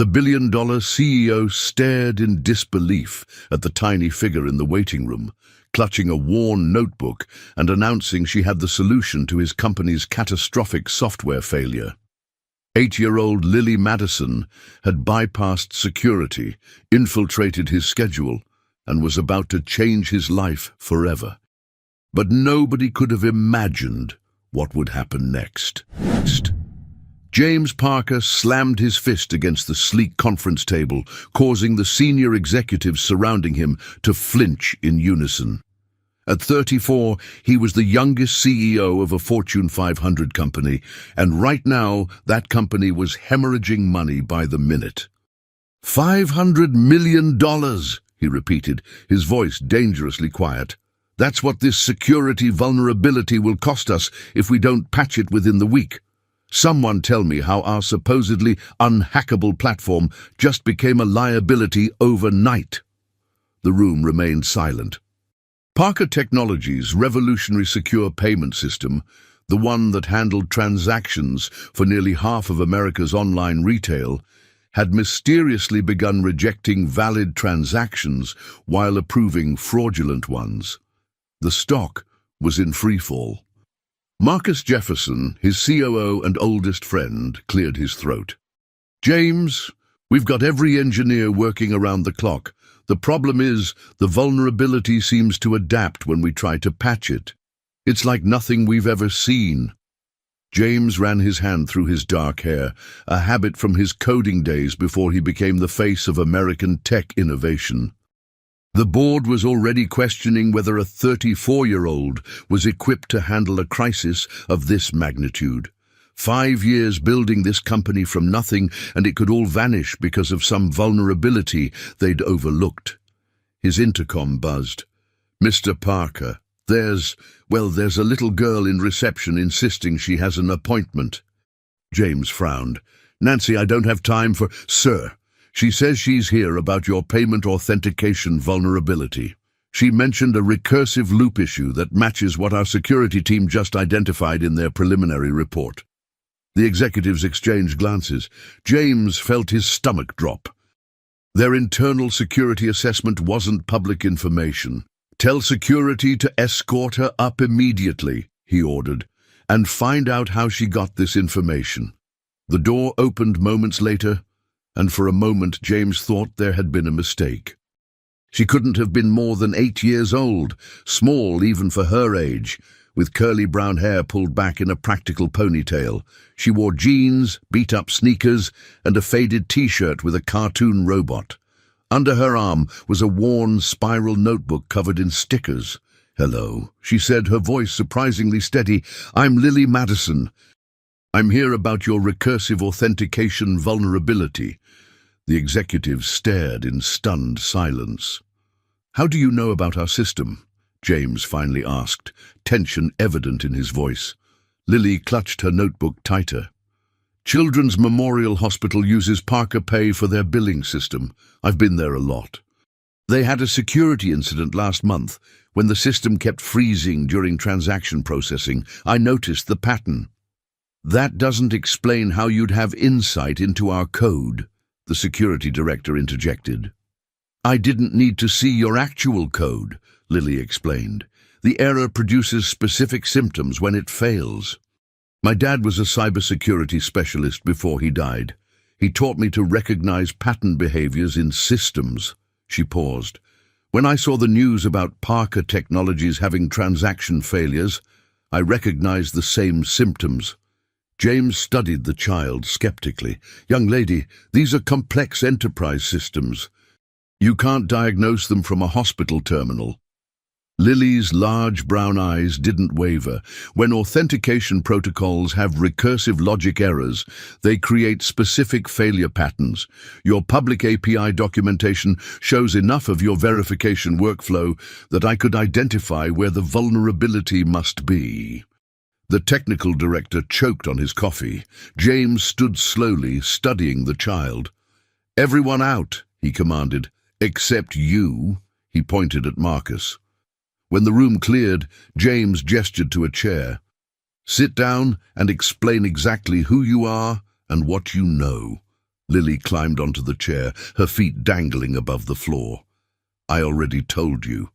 The billion-dollar CEO stared in disbelief at the tiny figure in the waiting room, clutching a worn notebook and announcing she had the solution to his company's catastrophic software failure. 8-year-old Lily Madison had bypassed security, infiltrated his schedule, and was about to change his life forever. But nobody could have imagined what would happen next. James Parker slammed his fist against the sleek conference table, causing the senior executives surrounding him to flinch in unison. At 34, he was the youngest CEO of a Fortune 500 company, and right now that company was hemorrhaging money by the minute. $500 million, he repeated, his voice dangerously quiet. That's what this security vulnerability will cost us if we don't patch it within the week. Someone tell me how our supposedly unhackable platform just became a liability overnight. The room remained silent. Parker Technologies' revolutionary secure payment system, the one that handled transactions for nearly half of America's online retail, had mysteriously begun rejecting valid transactions while approving fraudulent ones. The stock was in freefall. Marcus Jefferson, his COO and oldest friend, cleared his throat. James, we've got every engineer working around the clock. The problem is, the vulnerability seems to adapt when we try to patch it. It's like nothing we've ever seen. James ran his hand through his dark hair, a habit from his coding days before he became the face of American tech innovation. The board was already questioning whether a 34-year-old was equipped to handle a crisis of this magnitude. 5 years building this company from nothing, and it could all vanish because of some vulnerability they'd overlooked. His intercom buzzed. "Mr. Parker, there's a little girl in reception insisting she has an appointment." James frowned. "Nancy, I don't have time for—" "Sir, she says she's here about your payment authentication vulnerability. She mentioned a recursive loop issue that matches what our security team just identified in their preliminary report." The executives exchanged glances. James felt his stomach drop. Their internal security assessment wasn't public information. "Tell security to escort her up immediately," he ordered, "and find out how she got this information." The door opened moments later, and for a moment James thought there had been a mistake. She couldn't have been more than 8 years old, small even for her age, with curly brown hair pulled back in a practical ponytail. She wore jeans, beat-up sneakers, and a faded T-shirt with a cartoon robot. Under her arm was a worn spiral notebook covered in stickers. "Hello," she said, her voice surprisingly steady. "I'm Lily Madison. I'm here about your recursive authentication vulnerability." The executives stared in stunned silence. "How do you know about our system?" James finally asked, tension evident in his voice. Lily clutched her notebook tighter. "Children's Memorial Hospital uses Parker Pay for their billing system. I've been there a lot. They had a security incident last month when the system kept freezing during transaction processing. I noticed the pattern." "That doesn't explain how you'd have insight into our code," the security director interjected. "I didn't need to see your actual code," Lily explained. "The error produces specific symptoms when it fails. My dad was a cybersecurity specialist before he died. He taught me to recognize pattern behaviors in systems." She paused. "When I saw the news about Parker Technologies having transaction failures, I recognized the same symptoms." James studied the child skeptically. "Young lady, these are complex enterprise systems. You can't diagnose them from a hospital terminal." Lily's large brown eyes didn't waver. "When authentication protocols have recursive logic errors, they create specific failure patterns. Your public API documentation shows enough of your verification workflow that I could identify where the vulnerability must be." The technical director choked on his coffee. James stood slowly, studying the child. "Everyone out," he commanded. "Except you," he pointed at Marcus. When the room cleared, James gestured to a chair. "Sit down and explain exactly who you are and what you know." Lily climbed onto the chair, her feet dangling above the floor. I already told you.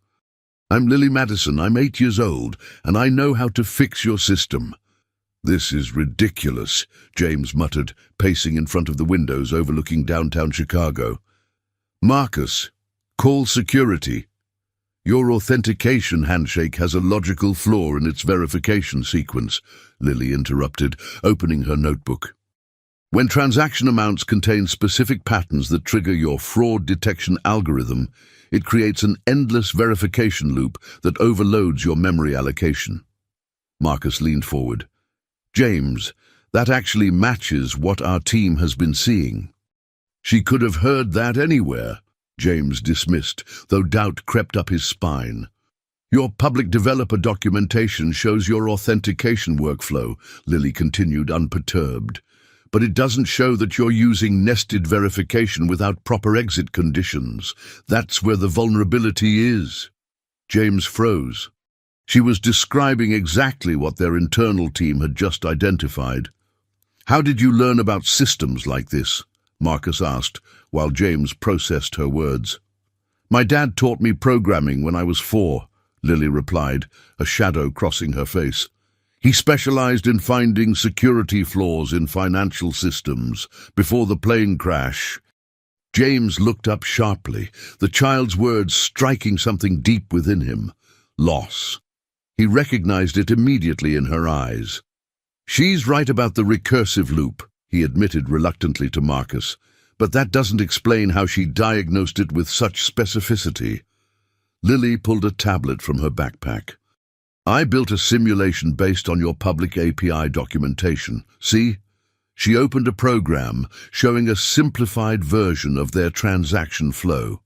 I'm Lily Madison, I'm 8 years old, and I know how to fix your system. This is ridiculous, James muttered, pacing in front of the windows overlooking downtown Chicago. Marcus, call security. Your authentication handshake has a logical flaw in its verification sequence, Lily interrupted, opening her notebook. When transaction amounts contain specific patterns that trigger your fraud detection algorithm, it creates an endless verification loop that overloads your memory allocation. Marcus leaned forward. James, that actually matches what our team has been seeing. She could have heard that anywhere, James dismissed, though doubt crept up his spine. Your public developer documentation shows your authentication workflow, Lily continued unperturbed. But it doesn't show that you're using nested verification without proper exit conditions. That's where the vulnerability is. James froze. She was describing exactly what their internal team had just identified. How did you learn about systems like this? Marcus asked, while James processed her words. My dad taught me programming when I was 4, Lily replied, a shadow crossing her face. He specialized in finding security flaws in financial systems before the plane crash. James looked up sharply, the child's words striking something deep within him. Loss. He recognized it immediately in her eyes. She's right about the recursive loop, he admitted reluctantly to Marcus, but that doesn't explain how she diagnosed it with such specificity. Lily pulled a tablet from her backpack. I built a simulation based on your public API documentation. See? She opened a program showing a simplified version of their transaction flow.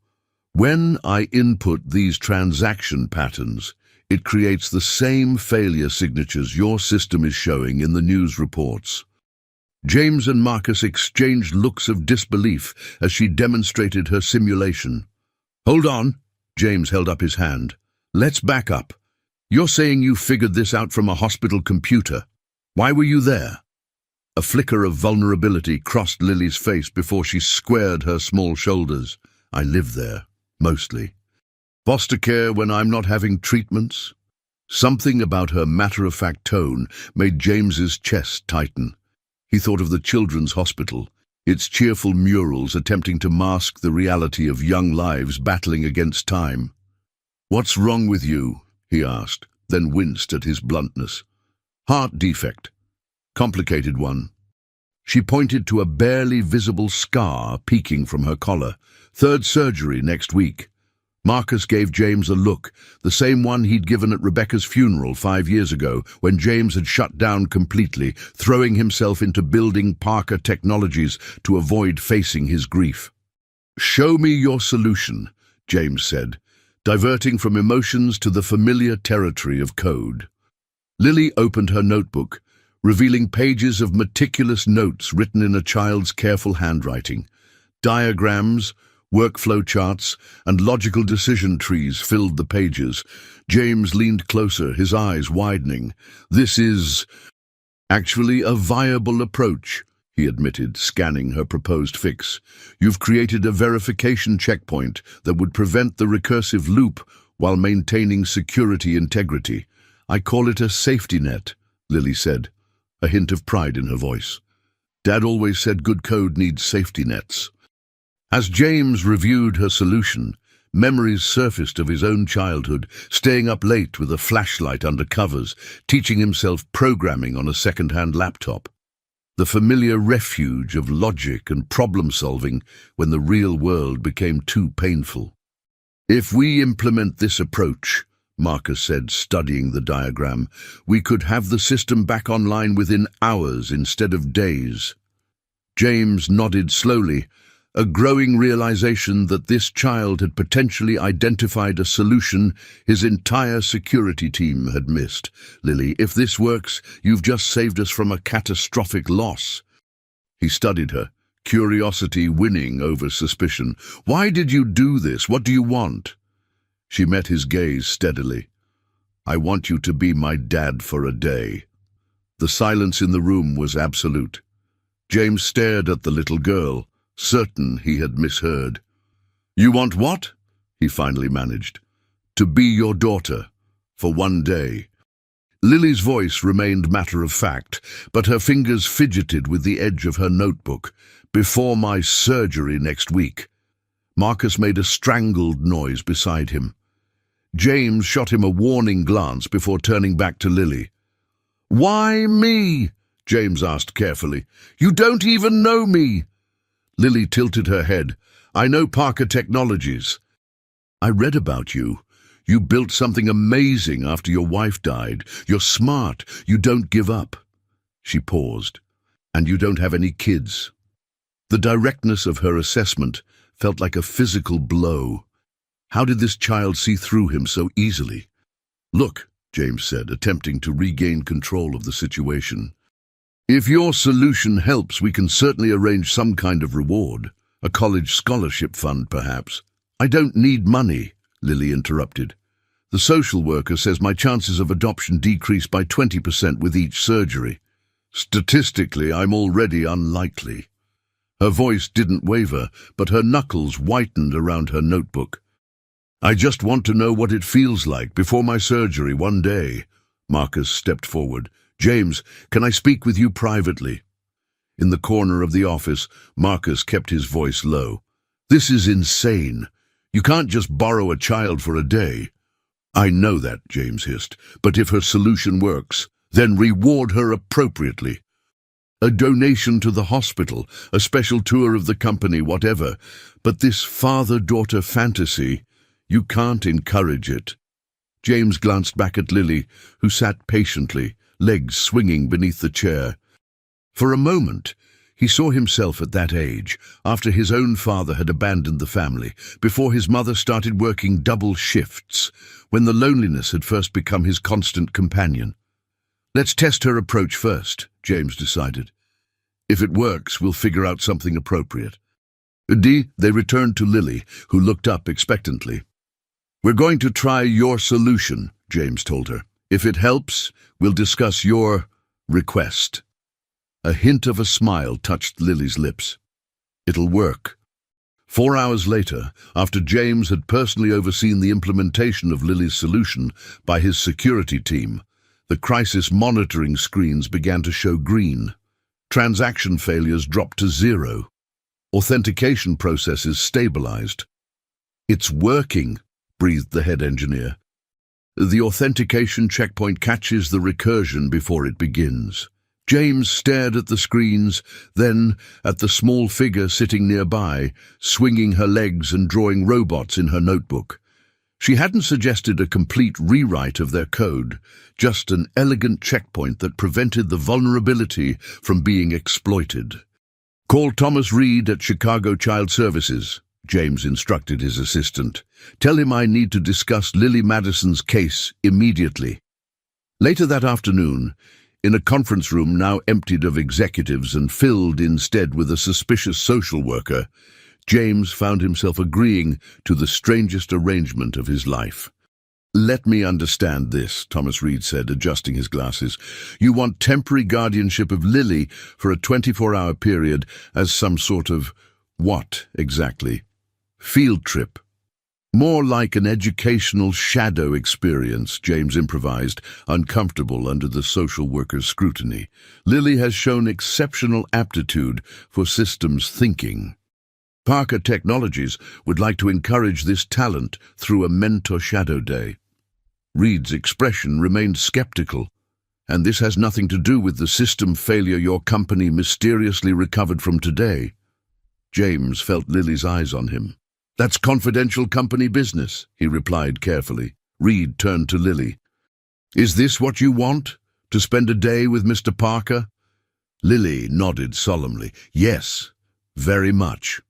When I input these transaction patterns, it creates the same failure signatures your system is showing in the news reports. James and Marcus exchanged looks of disbelief as she demonstrated her simulation. Hold on, James held up his hand. Let's back up. You're saying you figured this out from a hospital computer. Why were you there? A flicker of vulnerability crossed Lily's face before she squared her small shoulders. I live there, mostly. Foster care when I'm not having treatments? Something about her matter-of-fact tone made James's chest tighten. He thought of the children's hospital, its cheerful murals attempting to mask the reality of young lives battling against time. What's wrong with you? He asked, then winced at his bluntness. Heart defect. Complicated one. She pointed to a barely visible scar peeking from her collar. 3rd surgery next week. Marcus gave James a look, the same one he'd given at Rebecca's funeral 5 years ago, when James had shut down completely, throwing himself into building Parker Technologies to avoid facing his grief. Show me your solution, James said, diverting from emotions to the familiar territory of code. Lily opened her notebook, revealing pages of meticulous notes written in a child's careful handwriting. Diagrams, workflow charts, and logical decision trees filled the pages. James leaned closer, his eyes widening. This is actually a viable approach, he admitted, scanning her proposed fix. You've created a verification checkpoint that would prevent the recursive loop while maintaining security integrity. I call it a safety net, Lily said, a hint of pride in her voice. Dad always said good code needs safety nets. As James reviewed her solution, memories surfaced of his own childhood, staying up late with a flashlight under covers, teaching himself programming on a second-hand laptop. The familiar refuge of logic and problem-solving when the real world became too painful. If we implement this approach, Marcus said, studying the diagram, we could have the system back online within hours instead of days. James nodded slowly, a growing realization that this child had potentially identified a solution his entire security team had missed. Lily, if this works, you've just saved us from a catastrophic loss. He studied her, curiosity winning over suspicion. Why did you do this? What do you want? She met his gaze steadily. I want you to be my dad for a day. The silence in the room was absolute. James stared at the little girl, certain he had misheard. "You want what?" he finally managed. "To be your daughter, for one day." Lily's voice remained matter-of-fact, but her fingers fidgeted with the edge of her notebook. "Before my surgery next week." Marcus made a strangled noise beside him. James shot him a warning glance before turning back to Lily. "Why me?" James asked carefully. "You don't even know me." Lily tilted her head. "I know Parker Technologies. I read about you. You built something amazing after your wife died. You're smart. You don't give up." She paused. "And you don't have any kids." The directness of her assessment felt like a physical blow. How did this child see through him so easily? "Look," James said, attempting to regain control of the situation. "If your solution helps, we can certainly arrange some kind of reward. A college scholarship fund, perhaps." "I don't need money," Lily interrupted. "The social worker says my chances of adoption decrease by 20% with each surgery. Statistically, I'm already unlikely." Her voice didn't waver, but her knuckles whitened around her notebook. "I just want to know what it feels like before my surgery one day." Marcus stepped forward. "James, can I speak with you privately?" In the corner of the office, Marcus kept his voice low. "This is insane. You can't just borrow a child for a day." "I know that," James hissed, "but if her solution works, then reward her appropriately. A donation to the hospital, a special tour of the company, whatever. But this father-daughter fantasy, you can't encourage it." James glanced back at Lily, who sat patiently, legs swinging beneath the chair. For a moment, he saw himself at that age, after his own father had abandoned the family, before his mother started working double shifts, when the loneliness had first become his constant companion. "Let's test her approach first," James decided. "If it works, we'll figure out something appropriate." They returned to Lily, who looked up expectantly. "We're going to try your solution," James told her. "If it helps, we'll discuss your request." A hint of a smile touched Lily's lips. "It'll work." 4 hours later, after James had personally overseen the implementation of Lily's solution by his security team, the crisis monitoring screens began to show green. Transaction failures dropped to 0. Authentication processes stabilized. "It's working," breathed the head engineer. "The authentication checkpoint catches the recursion before it begins." James stared at the screens, then at the small figure sitting nearby, swinging her legs and drawing robots in her notebook. She hadn't suggested a complete rewrite of their code, just an elegant checkpoint that prevented the vulnerability from being exploited. "Call Thomas Reed at Chicago Child Services," James instructed his assistant. "Tell him I need to discuss Lily Madison's case immediately." Later that afternoon, in a conference room now emptied of executives and filled instead with a suspicious social worker, James found himself agreeing to the strangest arrangement of his life. "Let me understand this," Thomas Reed said, adjusting his glasses. "You want temporary guardianship of Lily for a 24-hour period as some sort of what, exactly? Field trip?" "More like an educational shadow experience," James improvised, uncomfortable under the social worker's scrutiny. "Lily has shown exceptional aptitude for systems thinking. Parker Technologies would like to encourage this talent through a mentor shadow day." Reed's expression remained skeptical. "And this has nothing to do with the system failure your company mysteriously recovered from today?" James felt Lily's eyes on him. "That's confidential company business," he replied carefully. Reed turned to Lily. "Is this what you want? To spend a day with Mr. Parker?" Lily nodded solemnly. "Yes, very much."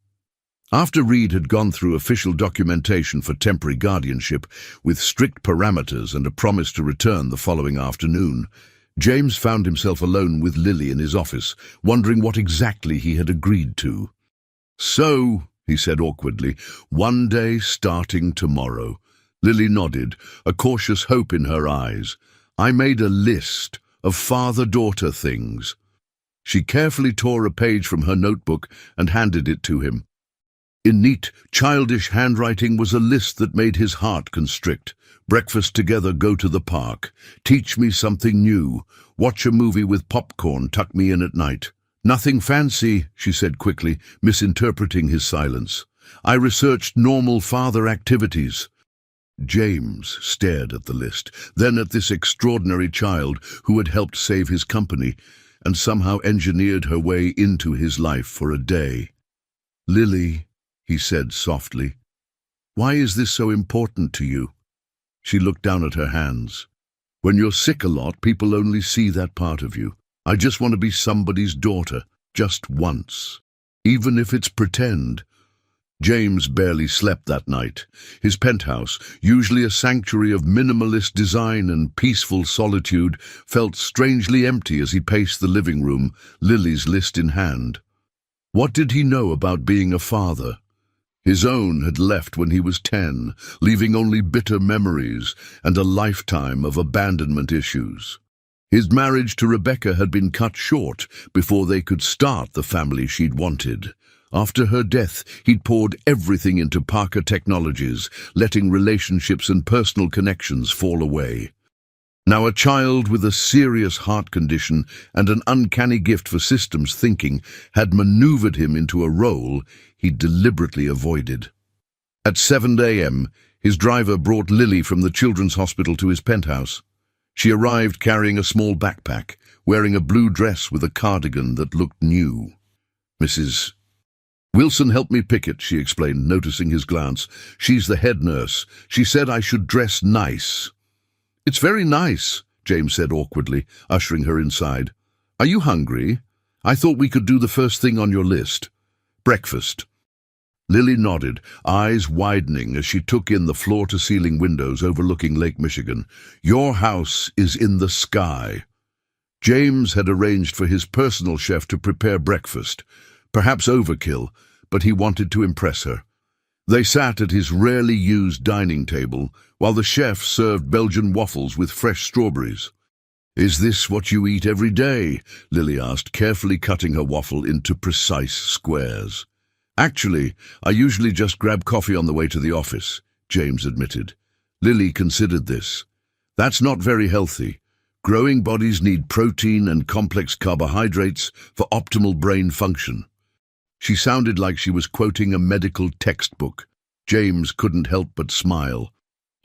After Reed had gone through official documentation for temporary guardianship, with strict parameters and a promise to return the following afternoon, James found himself alone with Lily in his office, wondering what exactly he had agreed to. "So," he said awkwardly, "one day starting tomorrow." Lily nodded, a cautious hope in her eyes. "I made a list of father-daughter things." She carefully tore a page from her notebook and handed it to him. In neat, childish handwriting was a list that made his heart constrict. Breakfast together, go to the park. Teach me something new. Watch a movie with popcorn, tuck me in at night. Nothing fancy, she said quickly, misinterpreting his silence. I researched normal father activities. James stared at the list, then at this extraordinary child who had helped save his company and somehow engineered her way into his life for a day. Lily, he said softly, why is this so important to you? She looked down at her hands. When you're sick a lot, people only see that part of you. I just want to be somebody's daughter, just once. Even if it's pretend. James barely slept that night. His penthouse, usually a sanctuary of minimalist design and peaceful solitude, felt strangely empty as he paced the living room, Lily's list in hand. What did he know about being a father? His own had left when he was 10, leaving only bitter memories and a lifetime of abandonment issues. His marriage to Rebecca had been cut short before they could start the family she'd wanted. After her death, he'd poured everything into Parker Technologies, letting relationships and personal connections fall away. Now a child with a serious heart condition and an uncanny gift for systems thinking had maneuvered him into a role he deliberately avoided. At 7 a.m., his driver brought Lily from the children's hospital to his penthouse. She arrived carrying a small backpack, wearing a blue dress with a cardigan that looked new. Mrs. Wilson helped me pick it, she explained, noticing his glance. She's the head nurse. She said I should dress nice. It's very nice, James said awkwardly, ushering her inside. Are you hungry? I thought we could do the first thing on your list. Breakfast. Lily nodded, eyes widening as she took in the floor-to-ceiling windows overlooking Lake Michigan. Your house is in the sky. James had arranged for his personal chef to prepare breakfast. Perhaps overkill, but he wanted to impress her. They sat at his rarely used dining table, while the chef served Belgian waffles with fresh strawberries. Is this what you eat every day? Lily asked, carefully cutting her waffle into precise squares. Actually, I usually just grab coffee on the way to the office, James admitted. Lily considered this. That's not very healthy. Growing bodies need protein and complex carbohydrates for optimal brain function. She sounded like she was quoting a medical textbook. James couldn't help but smile.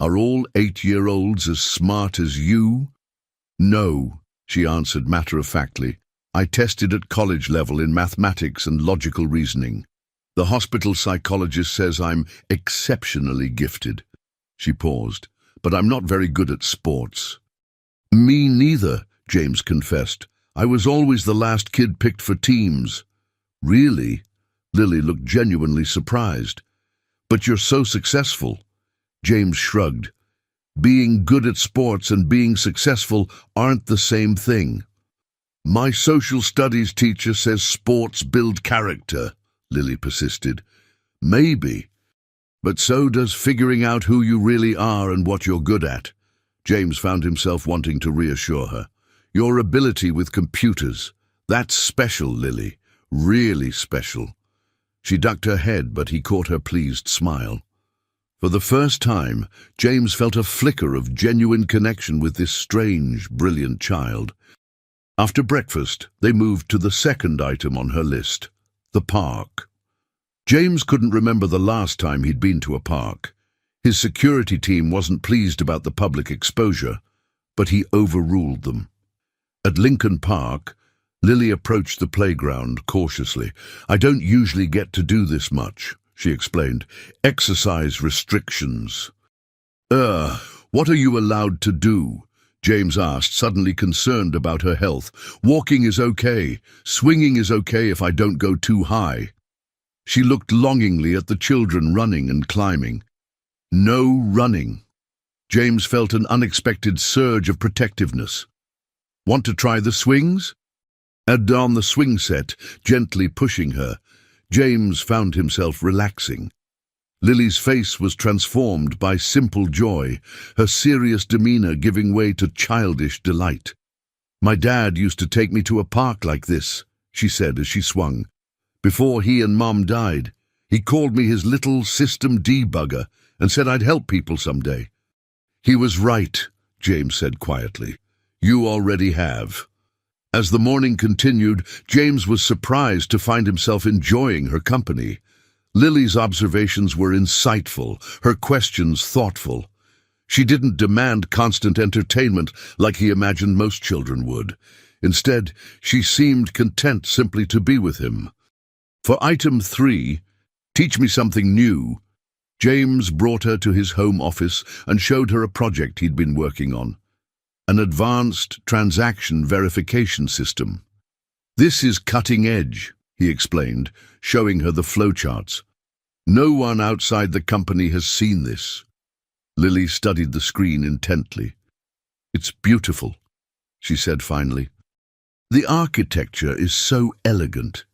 Are all 8-year-olds as smart as you? No, she answered matter-of-factly. I tested at college level in mathematics and logical reasoning. The hospital psychologist says I'm exceptionally gifted. She paused. But I'm not very good at sports. Me neither, James confessed. I was always the last kid picked for teams. Really? Lily looked genuinely surprised. But you're so successful. James shrugged. Being good at sports and being successful aren't the same thing. My social studies teacher says sports build character, Lily persisted. Maybe. But so does figuring out who you really are and what you're good at. James found himself wanting to reassure her. Your ability with computers. That's special, Lily. Really special. She ducked her head, but he caught her pleased smile. For the first time, James felt a flicker of genuine connection with this strange, brilliant child. After breakfast, they moved to the second item on her list, the park. James couldn't remember the last time he'd been to a park. His security team wasn't pleased about the public exposure, but he overruled them. At Lincoln Park, Lily approached the playground cautiously. I don't usually get to do this much, she explained. Exercise restrictions. What are you allowed to do? James asked, suddenly concerned about her health. Walking is okay. Swinging is okay if I don't go too high. She looked longingly at the children running and climbing. No running. James felt an unexpected surge of protectiveness. Want to try the swings? Add on the swing set, gently pushing her. James found himself relaxing. Lily's face was transformed by simple joy, her serious demeanor giving way to childish delight. My dad used to take me to a park like this, she said as she swung. "Before he and Mom died, he called me his little system debugger and said I'd help people someday." "He was right," James said quietly. "You already have." As the morning continued, James was surprised to find himself enjoying her company. Lily's observations were insightful, her questions thoughtful. She didn't demand constant entertainment like he imagined most children would. Instead, she seemed content simply to be with him. For item 3, teach me something new, James brought her to his home office and showed her a project he'd been working on. An advanced transaction verification system. "This is cutting edge," he explained, showing her the flowcharts. "No one outside the company has seen this." Lily studied the screen intently. "It's beautiful," she said finally. "The architecture is so elegant."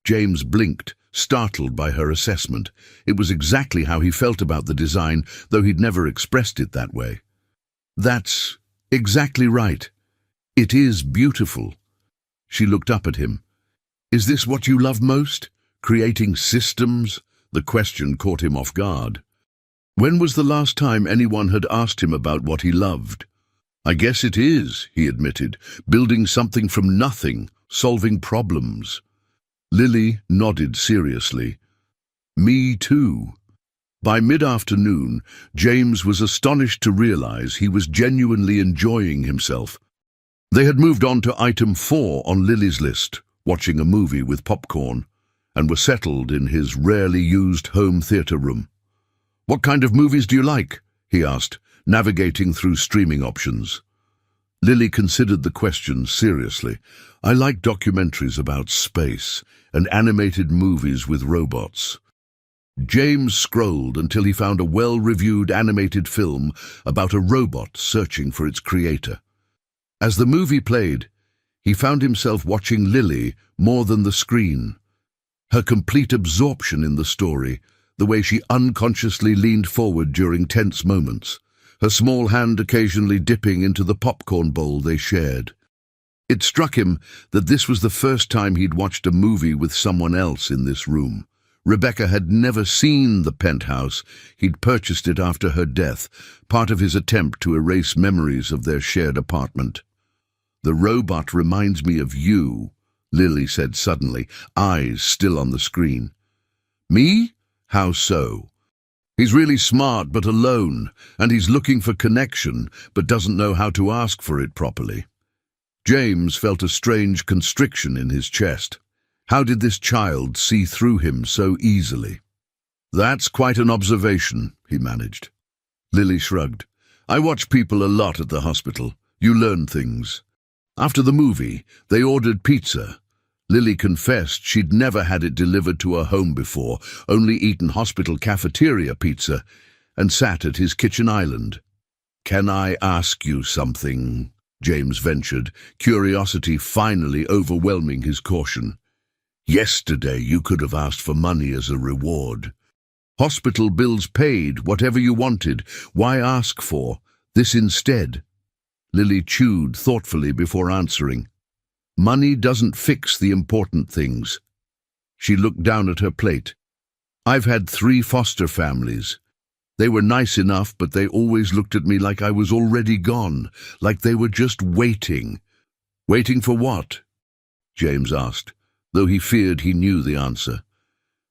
James blinked, startled by her assessment. It was exactly how he felt about the design, though he'd never expressed it that way. "That's exactly right. It is beautiful." She looked up at him. "Is this what you love most? Creating systems?" The question caught him off guard. When was the last time anyone had asked him about what he loved? "I guess it is," he admitted, "building something from nothing, solving problems." Lily nodded seriously. "Me too." By mid-afternoon, James was astonished to realize he was genuinely enjoying himself. They had moved on to item 4 on Lily's list, watching a movie with popcorn, and were settled in his rarely used home theater room. "What kind of movies do you like?" he asked, navigating through streaming options. Lily considered the question seriously. "I like documentaries about space and animated movies with robots." James scrolled until he found a well-reviewed animated film about a robot searching for its creator. As the movie played, he found himself watching Lily more than the screen. Her complete absorption in the story, the way she unconsciously leaned forward during tense moments, her small hand occasionally dipping into the popcorn bowl they shared. It struck him that this was the first time he'd watched a movie with someone else in this room. Rebecca had never seen the penthouse. He'd purchased it after her death, part of his attempt to erase memories of their shared apartment. "The robot reminds me of you," Lily said suddenly, eyes still on the screen. "Me? How so?" "He's really smart but alone, and he's looking for connection but doesn't know how to ask for it properly." James felt a strange constriction in his chest. How did this child see through him so easily? "That's quite an observation," he managed. Lily shrugged. "I watch people a lot at the hospital. You learn things." After the movie, they ordered pizza. Lily confessed she'd never had it delivered to her home before, only eaten hospital cafeteria pizza, and sat at his kitchen island. "Can I ask you something?" James ventured, curiosity finally overwhelming his caution. "Yesterday you could have asked for money as a reward. Hospital bills paid, whatever you wanted. Why ask for this instead?" Lily chewed thoughtfully before answering. "Money doesn't fix the important things." She looked down at her plate. "I've had 3 foster families. They were nice enough, but they always looked at me like I was already gone, like they were just waiting." "Waiting for what?" James asked, though he feared he knew the answer.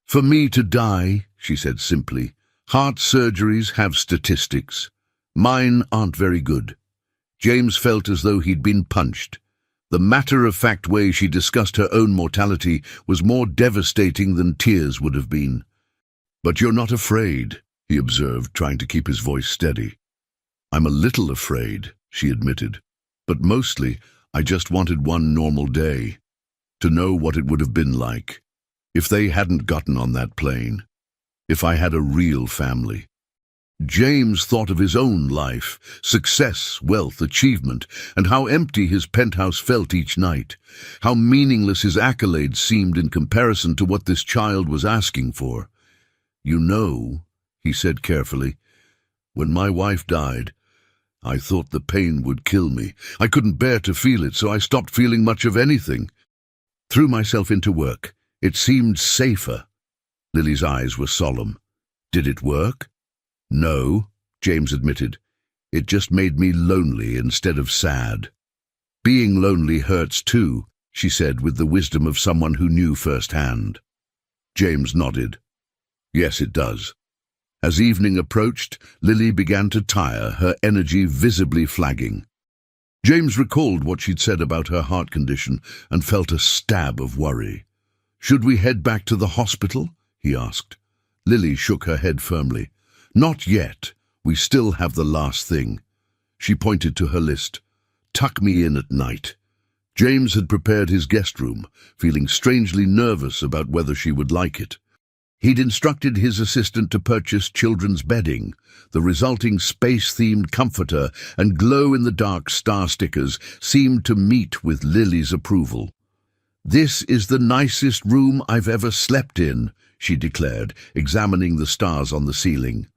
"For me to die," she said simply. "Heart surgeries have statistics. Mine aren't very good." James felt as though he'd been punched. The matter-of-fact way she discussed her own mortality was more devastating than tears would have been. "But you're not afraid," he observed, trying to keep his voice steady. "I'm a little afraid," she admitted, "but mostly I just wanted one normal day, to know what it would have been like, if they hadn't gotten on that plane, if I had a real family." James thought of his own life, success, wealth, achievement, and how empty his penthouse felt each night, how meaningless his accolades seemed in comparison to what this child was asking for. "You know," he said carefully, "when my wife died, I thought the pain would kill me. I couldn't bear to feel it, so I stopped feeling much of anything. Threw myself into work. It seemed safer. Lily's eyes were solemn. Did it work? No, James admitted. It just made me lonely instead of sad. Being lonely hurts too, she said with the wisdom of someone who knew firsthand. James nodded. Yes, it does. As evening approached, Lily began to tire, her energy visibly flagging. James recalled what she'd said about her heart condition and felt a stab of worry. Should we head back to the hospital? He asked. Lily shook her head firmly. Not yet. We still have the last thing. She pointed to her list. Tuck me in at night. James had prepared his guest room, feeling strangely nervous about whether she would like it. He'd instructed his assistant to purchase children's bedding. The resulting space-themed comforter and glow-in-the-dark star stickers seemed to meet with Lily's approval. This is the nicest room I've ever slept in, she declared, examining the stars on the ceiling.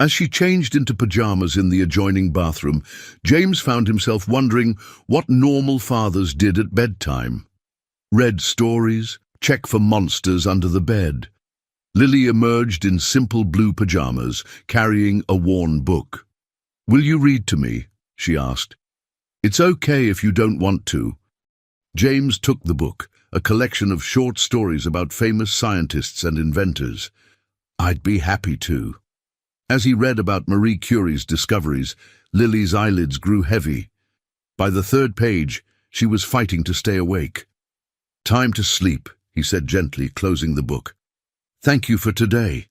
As she changed into pajamas in the adjoining bathroom, James found himself wondering what normal fathers did at bedtime. Read stories, check for monsters under the bed. Lily emerged in simple blue pajamas, carrying a worn book. Will you read to me? She asked. It's okay if you don't want to. James took the book, a collection of short stories about famous scientists and inventors. I'd be happy to. As he read about Marie Curie's discoveries, Lily's eyelids grew heavy. By the third page, she was fighting to stay awake. Time to sleep, he said gently, closing the book. Thank you for today,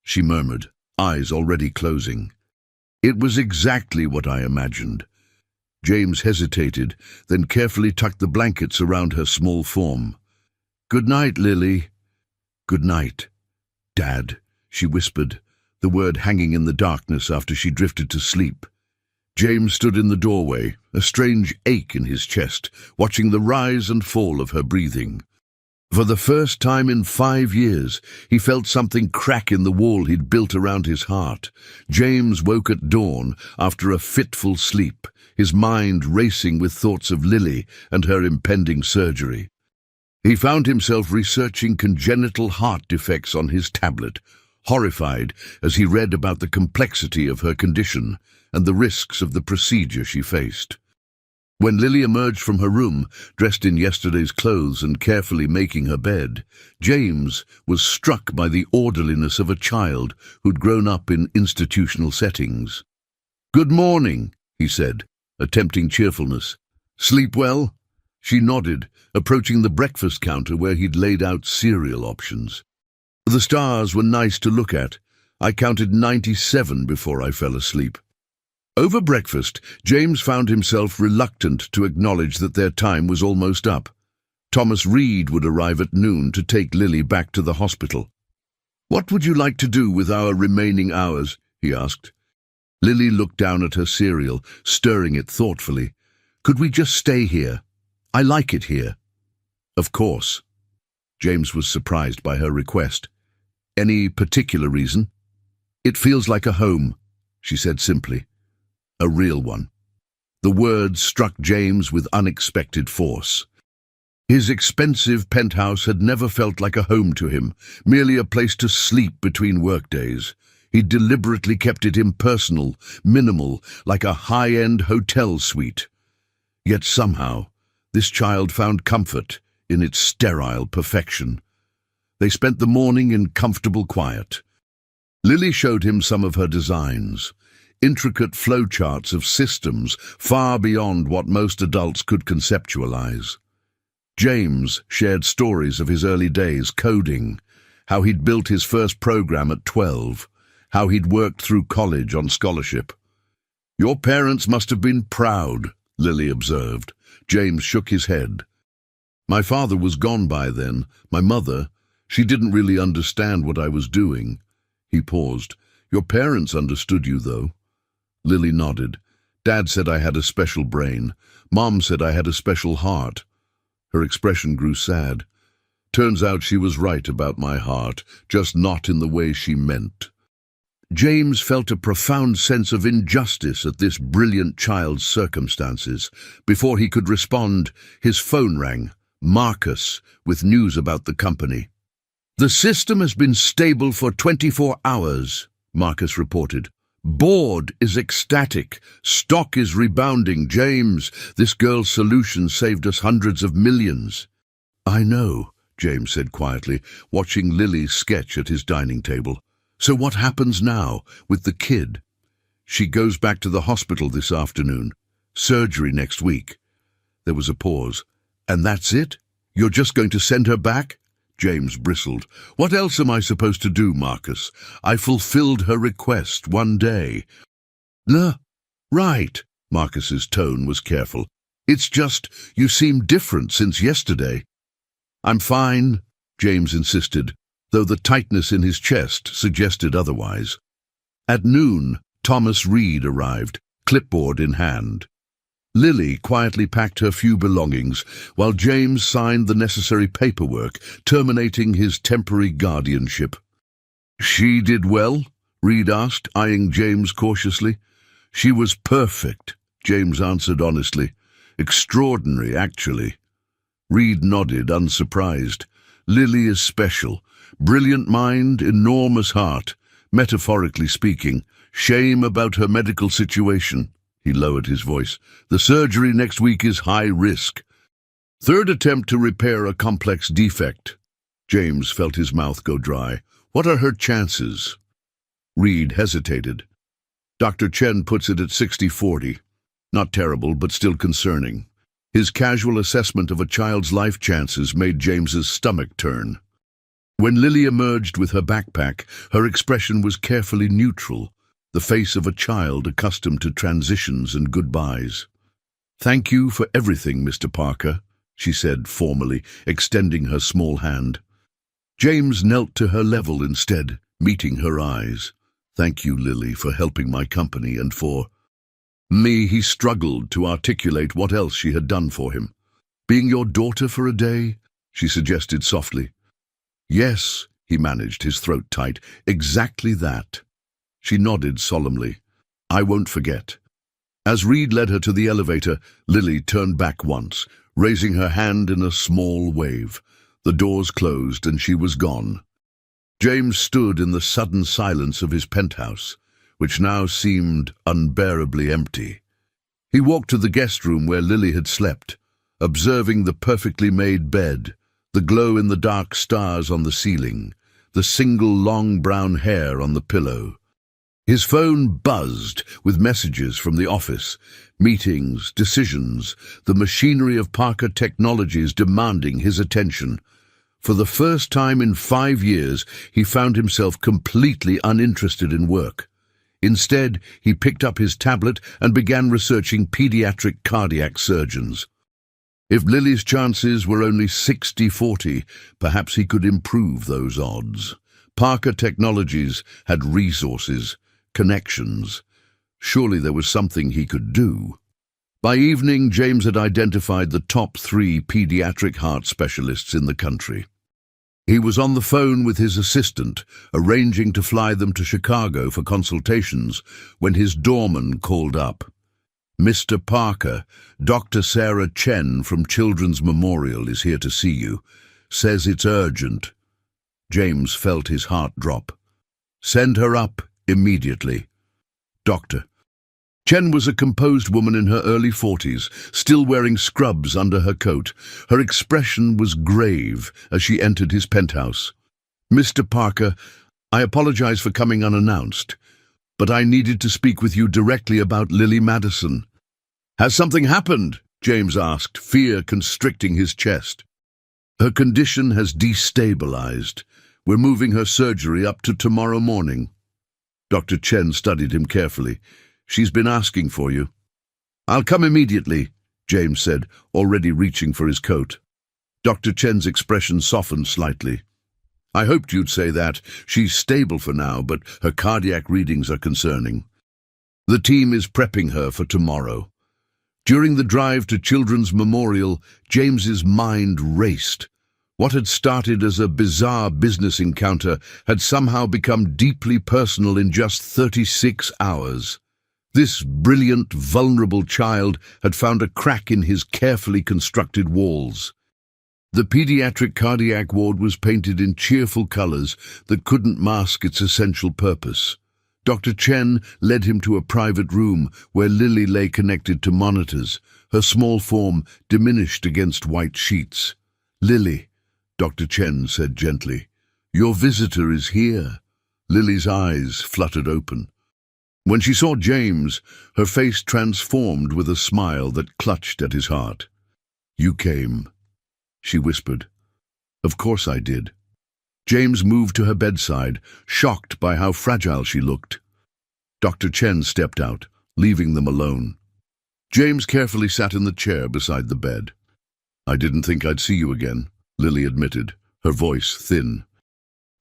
she murmured, eyes already closing. It was exactly what I imagined. James hesitated, then carefully tucked the blankets around her small form. Good night, Lily. Good night, Dad, she whispered, the word hanging in the darkness after she drifted to sleep. James stood in the doorway, a strange ache in his chest, watching the rise and fall of her breathing. For the first time in 5 years, he felt something crack in the wall he'd built around his heart. James woke at dawn after a fitful sleep, his mind racing with thoughts of Lily and her impending surgery. He found himself researching congenital heart defects on his tablet, horrified as he read about the complexity of her condition and the risks of the procedure she faced. When Lily emerged from her room, dressed in yesterday's clothes and carefully making her bed, James was struck by the orderliness of a child who'd grown up in institutional settings. "Good morning," he said, attempting cheerfulness. "Sleep well?" She nodded, approaching the breakfast counter where he'd laid out cereal options. The stars were nice to look at. I counted 97 before I fell asleep. Over breakfast, James found himself reluctant to acknowledge that their time was almost up. Thomas Reed would arrive at noon to take Lily back to the hospital. "What would you like to do with our remaining hours?" he asked. Lily looked down at her cereal, stirring it thoughtfully. "Could we just stay here? I like it here." "Of course." James was surprised by her request. "Any particular reason?" "It feels like a home," she said simply. A real one. The words struck James with unexpected force. His expensive penthouse had never felt like a home to him, merely a place to sleep between workdays. He deliberately kept it impersonal, minimal, like a high-end hotel suite. Yet somehow, this child found comfort in its sterile perfection. They spent the morning in comfortable quiet. Lily showed him some of her designs. Intricate flowcharts of systems far beyond what most adults could conceptualize. James shared stories of his early days coding, how he'd built his first program at 12, how he'd worked through college on scholarship. "Your parents must have been proud," Lily observed. James shook his head. "My father was gone by then. My mother, she didn't really understand what I was doing." He paused. "Your parents understood you, though." Lily nodded. "Dad said I had a special brain. Mom said I had a special heart." Her expression grew sad. "Turns out she was right about my heart, just not in the way she meant." James felt a profound sense of injustice at this brilliant child's circumstances. Before he could respond, his phone rang. Marcus, with news about the company. "The system has been stable for 24 hours, Marcus reported. "Board is ecstatic. Stock is rebounding. James, this girl's solution saved us hundreds of millions." "I know," James said quietly, watching Lily sketch at his dining table. "So what happens now with the kid?" "She goes back to the hospital this afternoon. Surgery next week." There was a pause. "And that's it? You're just going to send her back?" James bristled. "What else am I supposed to do, Marcus? I fulfilled her request one day." "No, right." Marcus's tone was careful. "It's just, you seem different since yesterday." "I'm fine," James insisted, though the tightness in his chest suggested otherwise. At noon, Thomas Reed arrived, clipboard in hand. Lily quietly packed her few belongings, while James signed the necessary paperwork, terminating his temporary guardianship. "She did well?" Reed asked, eyeing James cautiously. "She was perfect," James answered honestly. "Extraordinary, actually." Reed nodded, unsurprised. "Lily is special. Brilliant mind, enormous heart. Metaphorically speaking, shame about her medical situation." He lowered his voice. "The surgery next week is high risk. Third attempt to repair a complex defect." James felt his mouth go dry. "What are her chances?" Reed hesitated. "Dr. Chen puts it at 60-40. Not terrible, but still concerning." His casual assessment of a child's life chances made James's stomach turn. When Lily emerged with her backpack, her expression was carefully neutral, the face of a child accustomed to transitions and goodbyes. "Thank you for everything, Mr. Parker," she said formally, extending her small hand. James knelt to her level instead, meeting her eyes. "Thank you, Lily, for helping my company and for—" Me, he struggled to articulate what else she had done for him. "Being your daughter for a day?" she suggested softly. "Yes," he managed, his throat tight, "exactly that." She nodded solemnly. "I won't forget." As Reed led her to the elevator, Lily turned back once, raising her hand in a small wave. The doors closed and she was gone. James stood in the sudden silence of his penthouse, which now seemed unbearably empty. He walked to the guest room where Lily had slept, observing the perfectly made bed, the glow-in-the-dark stars on the ceiling, the single long brown hair on the pillow. His phone buzzed with messages from the office, meetings, decisions, the machinery of Parker Technologies demanding his attention. For the first time in 5 years, he found himself completely uninterested in work. Instead, he picked up his tablet and began researching pediatric cardiac surgeons. If Lily's chances were only 60-40, perhaps he could improve those odds. Parker Technologies had resources, connections. Surely there was something he could do. By evening, James had identified the top 3 pediatric heart specialists in the country. He was on the phone with his assistant, arranging to fly them to Chicago for consultations, when his doorman called up. "Mr. Parker, Dr. Sarah Chen from Children's Memorial is here to see you. Says it's urgent." James felt his heart drop. "Send her up immediately." "Doctor." Chen was a composed woman in her early 40s, still wearing scrubs under her coat. Her expression was grave as she entered his penthouse. "Mr. Parker, I apologize for coming unannounced, but I needed to speak with you directly about Lily Madison." "Has something happened?" James asked, fear constricting his chest. "Her condition has destabilized. We're moving her surgery up to tomorrow morning." Dr. Chen studied him carefully. "She's been asking for you." "I'll come immediately," James said, already reaching for his coat. Dr. Chen's expression softened slightly. "I hoped you'd say that. She's stable for now, but her cardiac readings are concerning. The team is prepping her for tomorrow." During the drive to Children's Memorial, James's mind raced. What had started as a bizarre business encounter had somehow become deeply personal in just 36 hours. This brilliant, vulnerable child had found a crack in his carefully constructed walls. The pediatric cardiac ward was painted in cheerful colors that couldn't mask its essential purpose. Dr. Chen led him to a private room where Lily lay connected to monitors, her small form diminished against white sheets. "Lily," Dr. Chen said gently, "your visitor is here." Lily's eyes fluttered open. When she saw James, her face transformed with a smile that clutched at his heart. "You came," she whispered. "Of course I did." James moved to her bedside, shocked by how fragile she looked. Dr. Chen stepped out, leaving them alone. James carefully sat in the chair beside the bed. "I didn't think I'd see you again," Lily admitted, her voice thin.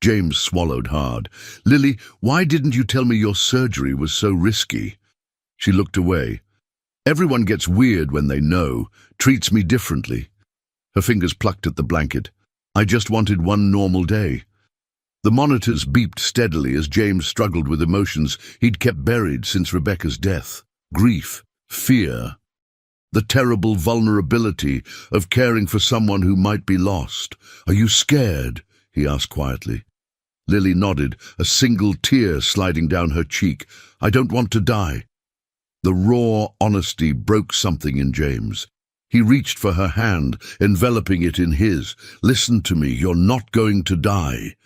James swallowed hard. "Lily, why didn't you tell me your surgery was so risky?" She looked away. "Everyone gets weird when they know, treats me differently." Her fingers plucked at the blanket. "I just wanted one normal day." The monitors beeped steadily as James struggled with emotions he'd kept buried since Rebecca's death. Grief, fear, the terrible vulnerability of caring for someone who might be lost. "Are you scared?" he asked quietly. Lily nodded, a single tear sliding down her cheek. "I don't want to die." The raw honesty broke something in James. He reached for her hand, enveloping it in his. "Listen to me, you're not going to die.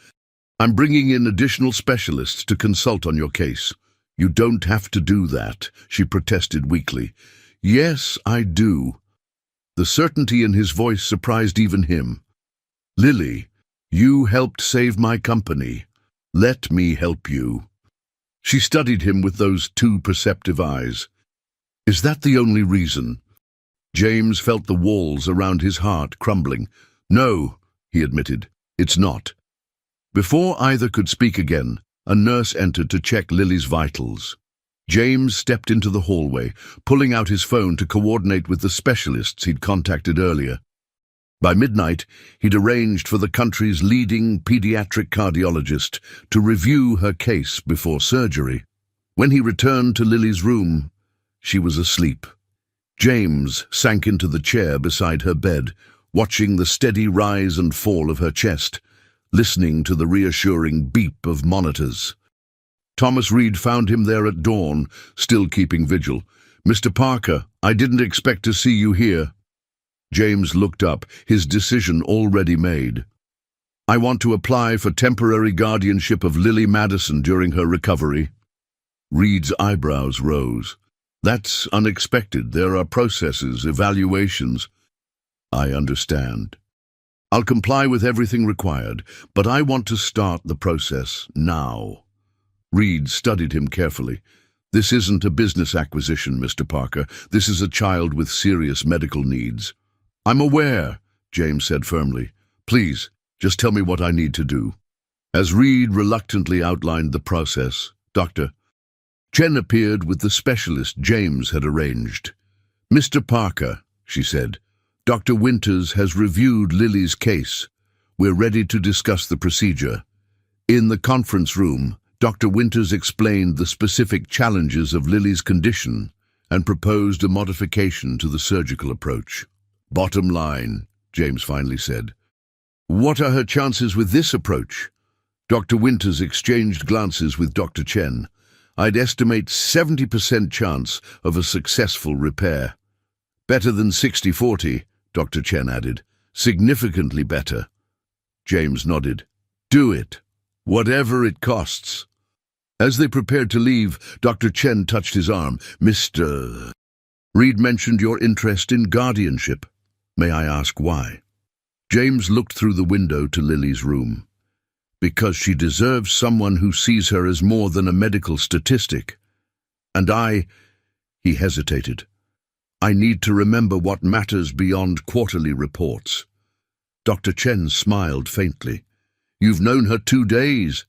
I'm bringing in additional specialists to consult on your case." "You don't have to do that," she protested weakly. "Yes, I do." The certainty in his voice surprised even him. "Lily, you helped save my company. Let me help you." She studied him with those two perceptive eyes. "Is that the only reason?" James felt the walls around his heart crumbling. "No," he admitted, "it's not." Before either could speak again, a nurse entered to check Lily's vitals. James stepped into the hallway, pulling out his phone to coordinate with the specialists he'd contacted earlier. By midnight, he'd arranged for the country's leading pediatric cardiologist to review her case before surgery. When he returned to Lily's room, she was asleep. James sank into the chair beside her bed, watching the steady rise and fall of her chest, listening to the reassuring beep of monitors. Thomas Reed found him there at dawn, still keeping vigil. "Mr. Parker, I didn't expect to see you here." James looked up, his decision already made. "I want to apply for temporary guardianship of Lily Madison during her recovery." Reed's eyebrows rose. "That's unexpected. There are processes, evaluations." "I understand. I'll comply with everything required, but I want to start the process now." Reed studied him carefully. "This isn't a business acquisition, Mr. Parker. This is a child with serious medical needs." "I'm aware," James said firmly. "Please, just tell me what I need to do." As Reed reluctantly outlined the process, Dr. Chen appeared with the specialist James had arranged. "Mr. Parker," she said, "Dr. Winters has reviewed Lily's case. We're ready to discuss the procedure." In the conference room, Dr. Winters explained the specific challenges of Lily's condition and proposed a modification to the surgical approach. "Bottom line," James finally said, "what are her chances with this approach?" Dr. Winters exchanged glances with Dr. Chen. "I'd estimate 70% chance of a successful repair." "Better than 60-40, Dr. Chen added. "Significantly better." James nodded. "Do it, whatever it costs." As they prepared to leave, Dr. Chen touched his arm. "Mr. Reed mentioned your interest in guardianship. May I ask why?" James looked through the window to Lily's room. "Because she deserves someone who sees her as more than a medical statistic. And he hesitated. "I need to remember what matters beyond quarterly reports." Dr. Chen smiled faintly. "You've known her 2 days.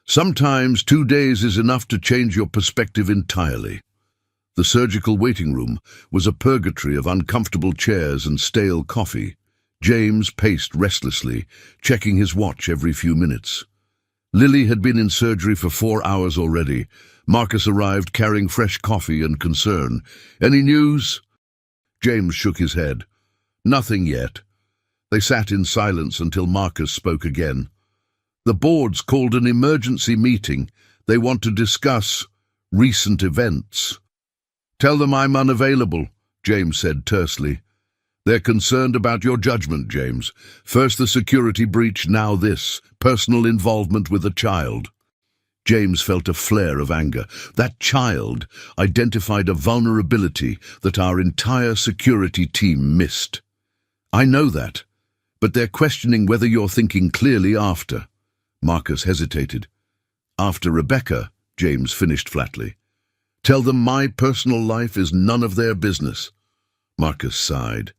Sometimes 2 days is enough to change your perspective entirely." The surgical waiting room was a purgatory of uncomfortable chairs and stale coffee. James paced restlessly, checking his watch every few minutes. Lily had been in surgery for 4 hours already. Marcus arrived carrying fresh coffee and concern. "Any news?" James shook his head. "Nothing yet. They sat in silence until Marcus spoke again. "The board's called an emergency meeting. They want to discuss recent events." "Tell them I'm unavailable," James said tersely. "They're concerned about your judgment, James. First the security breach, now this, personal involvement with a child." James felt a flare of anger. That child identified a vulnerability that our entire security team missed. "I know that, but they're questioning whether you're thinking clearly after." Marcus hesitated. "After Rebecca," James finished flatly. "Tell them my personal life is none of their business." Marcus sighed.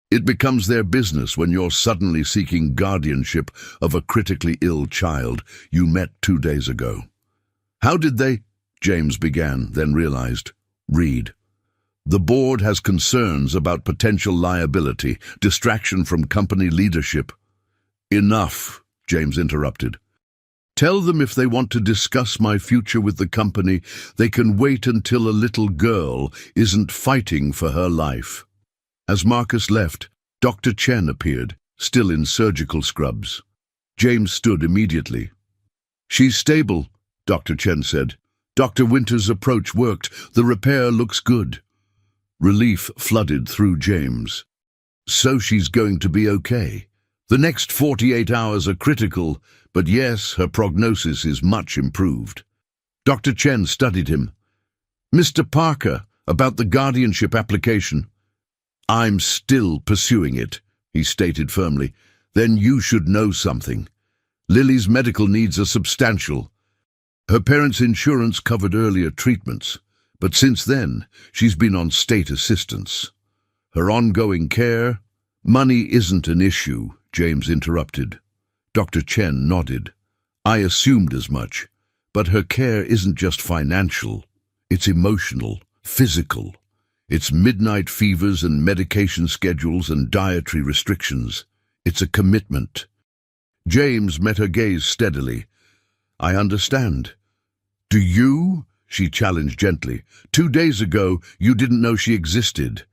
"It becomes their business when you're suddenly seeking guardianship of a critically ill child you met 2 days ago." "How did they—" James began, then realized. "Read. The board has concerns about potential liability, distraction from company leadership." "Enough," James interrupted. "Tell them if they want to discuss my future with the company, they can wait until a little girl isn't fighting for her life." As Marcus left, Dr. Chen appeared, still in surgical scrubs. James stood immediately. "She's stable," Dr. Chen said. "Dr. Winter's approach worked. The repair looks good." Relief flooded through James. So she's going to be okay. The next 48 hours are critical, but yes, her prognosis is much improved. Dr. Chen studied him. "Mr. Parker, about the guardianship application." "I'm still pursuing it," he stated firmly. "Then you should know something. Lily's medical needs are substantial. Her parents' insurance covered earlier treatments, but since then, she's been on state assistance. Her ongoing care—" "Money isn't an issue," James interrupted. Dr. Chen nodded. "I assumed as much, but her care isn't just financial. It's emotional, physical. It's midnight fevers and medication schedules and dietary restrictions. It's a commitment." James met her gaze steadily. "I understand." "Do you?" she challenged gently. "2 days ago, you didn't know she existed."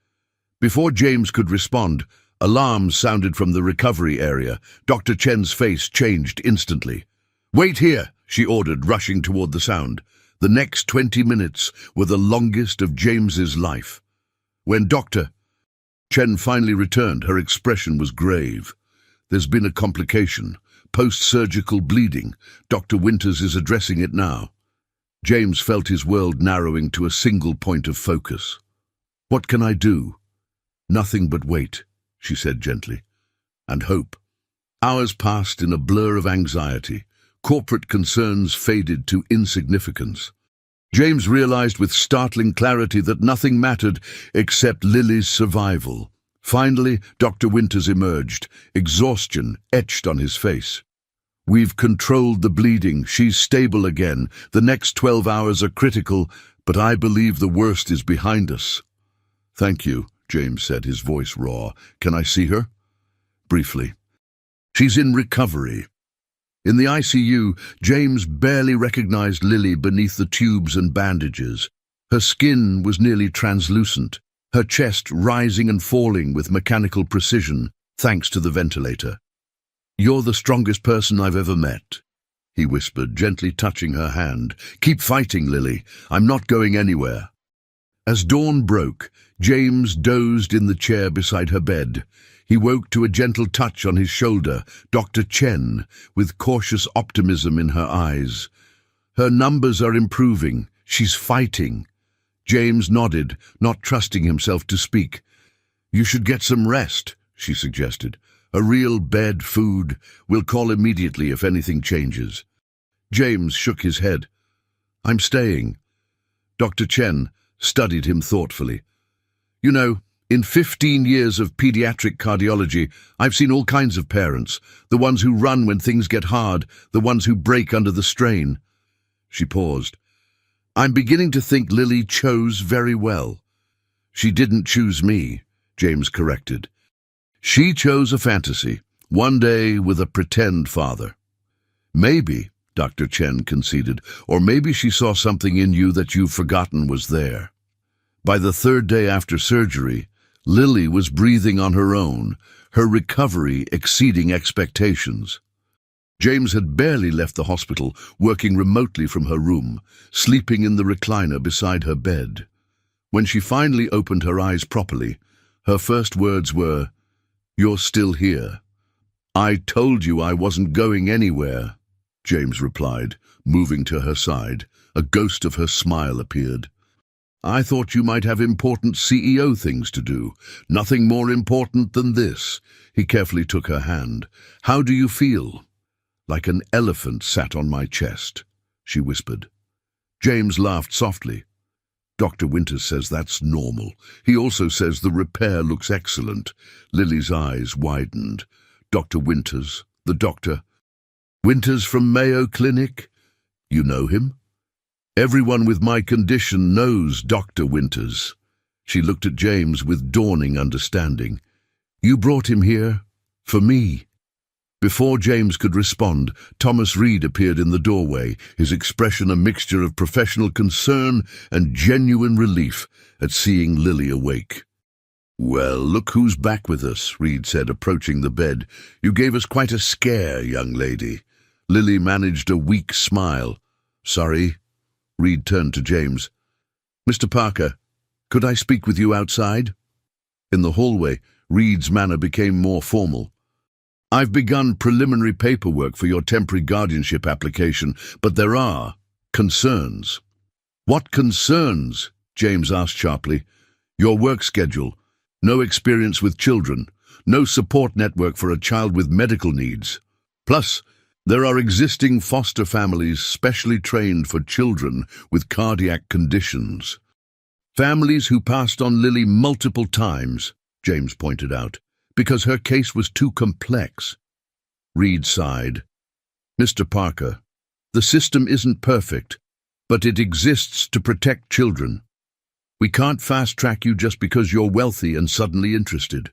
Before James could respond, alarms sounded from the recovery area. Dr. Chen's face changed instantly. "Wait here," she ordered, rushing toward the sound. The next 20 minutes were the longest of James's life. When Dr. Chen finally returned, her expression was grave. "There's been a complication. Post-surgical bleeding. Dr. Winters is addressing it now." James felt his world narrowing to a single point of focus. "What can I do?" "Nothing but wait," she said gently. "And hope." Hours passed in a blur of anxiety. Corporate concerns faded to insignificance. James realized with startling clarity that nothing mattered except Lily's survival. Finally, Dr. Winters emerged, exhaustion etched on his face. "We've controlled the bleeding. She's stable again. The next 12 hours are critical, but I believe the worst is behind us." "Thank you," James said, his voice raw. "Can I see her?" "Briefly." "She's in recovery." In the ICU, James barely recognized Lily beneath the tubes and bandages. Her skin was nearly translucent, her chest rising and falling with mechanical precision, thanks to the ventilator. "You're the strongest person I've ever met," he whispered, gently touching her hand. "Keep fighting, Lily. I'm not going anywhere." As dawn broke, James dozed in the chair beside her bed. He woke to a gentle touch on his shoulder, Dr. Chen, with cautious optimism in her eyes. "Her numbers are improving. She's fighting." James nodded, not trusting himself to speak. "You should get some rest," she suggested. "A real bed, food. We'll call immediately if anything changes." James shook his head. "I'm staying." Dr. Chen studied him thoughtfully. "You know, in 15 years of pediatric cardiology, I've seen all kinds of parents, the ones who run when things get hard, the ones who break under the strain." She paused. "I'm beginning to think Lily chose very well." "She didn't choose me," James corrected. "She chose a fantasy, one day with a pretend father." "Maybe," Dr. Chen conceded, "or maybe she saw something in you that you've forgotten was there." By the 3rd day after surgery, Lily was breathing on her own, her recovery exceeding expectations. James had barely left the hospital, working remotely from her room, sleeping in the recliner beside her bed. When she finally opened her eyes properly, her first words were, "You're still here." "I told you I wasn't going anywhere," James replied, moving to her side. A ghost of her smile appeared. "I thought you might have important CEO things to do. Nothing more important than this." He carefully took her hand. "How do you feel?" "Like an elephant sat on my chest," she whispered. James laughed softly. "Dr. Winters says that's normal. He also says the repair looks excellent." Lily's eyes widened. "Dr. Winters, the doctor?" "Winters from Mayo Clinic? You know him?" "Everyone with my condition knows Dr. Winters." She looked at James with dawning understanding. "You brought him here? For me?" Before James could respond, Thomas Reed appeared in the doorway, his expression a mixture of professional concern and genuine relief at seeing Lily awake. "Well, look who's back with us," Reed said, approaching the bed. "You gave us quite a scare, young lady." Lily managed a weak smile. "Sorry." Reed turned to James. "Mr. Parker, could I speak with you outside?" In the hallway, Reed's manner became more formal. "I've begun preliminary paperwork for your temporary guardianship application, but there are concerns." "What concerns?" James asked sharply. "Your work schedule. No experience with children. No support network for a child with medical needs. Plus, there are existing foster families specially trained for children with cardiac conditions." "Families who passed on Lily multiple times," James pointed out, "because her case was too complex." Reed sighed. "Mr. Parker, the system isn't perfect, but it exists to protect children. We can't fast-track you just because you're wealthy and suddenly interested.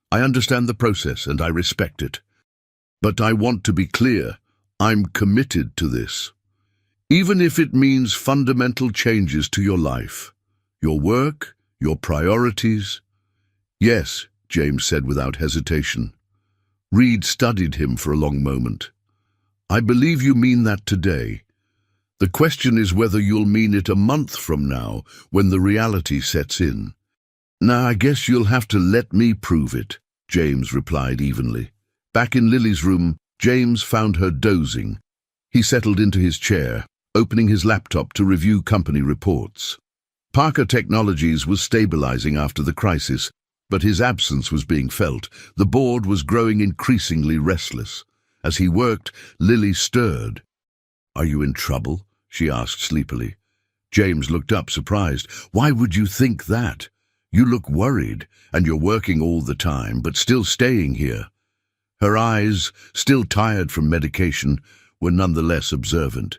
I understand the process and I respect it. But I want to be clear, I'm committed to this. Even if it means fundamental changes to your life, your work, your priorities." "Yes," James said without hesitation. Reed studied him for a long moment. "I believe you mean that today. The question is whether you'll mean it a month from now, when the reality sets in." "Now, I guess you'll have to let me prove it," James replied evenly. Back in Lily's room, James found her dozing. He settled into his chair, opening his laptop to review company reports. Parker Technologies was stabilizing after the crisis, but his absence was being felt. The board was growing increasingly restless. As he worked, Lily stirred. "Are you in trouble?" she asked sleepily. James looked up, surprised. "Why would you think that? You look worried, and you're working all the time, but still staying here." Her eyes, still tired from medication, were nonetheless observant.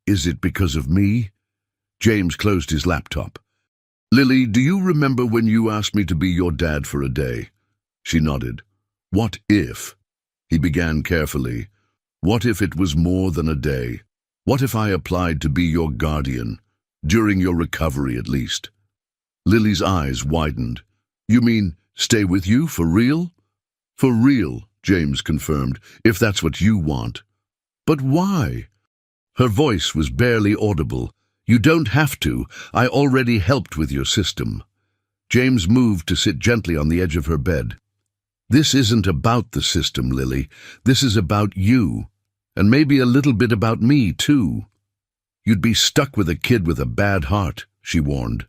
"Is it because of me?" James closed his laptop. "Lily, do you remember when you asked me to be your dad for a day?" She nodded. "What if?" He began carefully. "What if it was more than a day? What if I applied to be your guardian, during your recovery at least?" Lily's eyes widened. "You mean stay with you for real?" "For real," James confirmed, "if that's what you want." "But why?" Her voice was barely audible. "You don't have to. I already helped with your system." James moved to sit gently on the edge of her bed. "This isn't about the system, Lily. This is about you. And maybe a little bit about me, too." "You'd be stuck with a kid with a bad heart," she warned.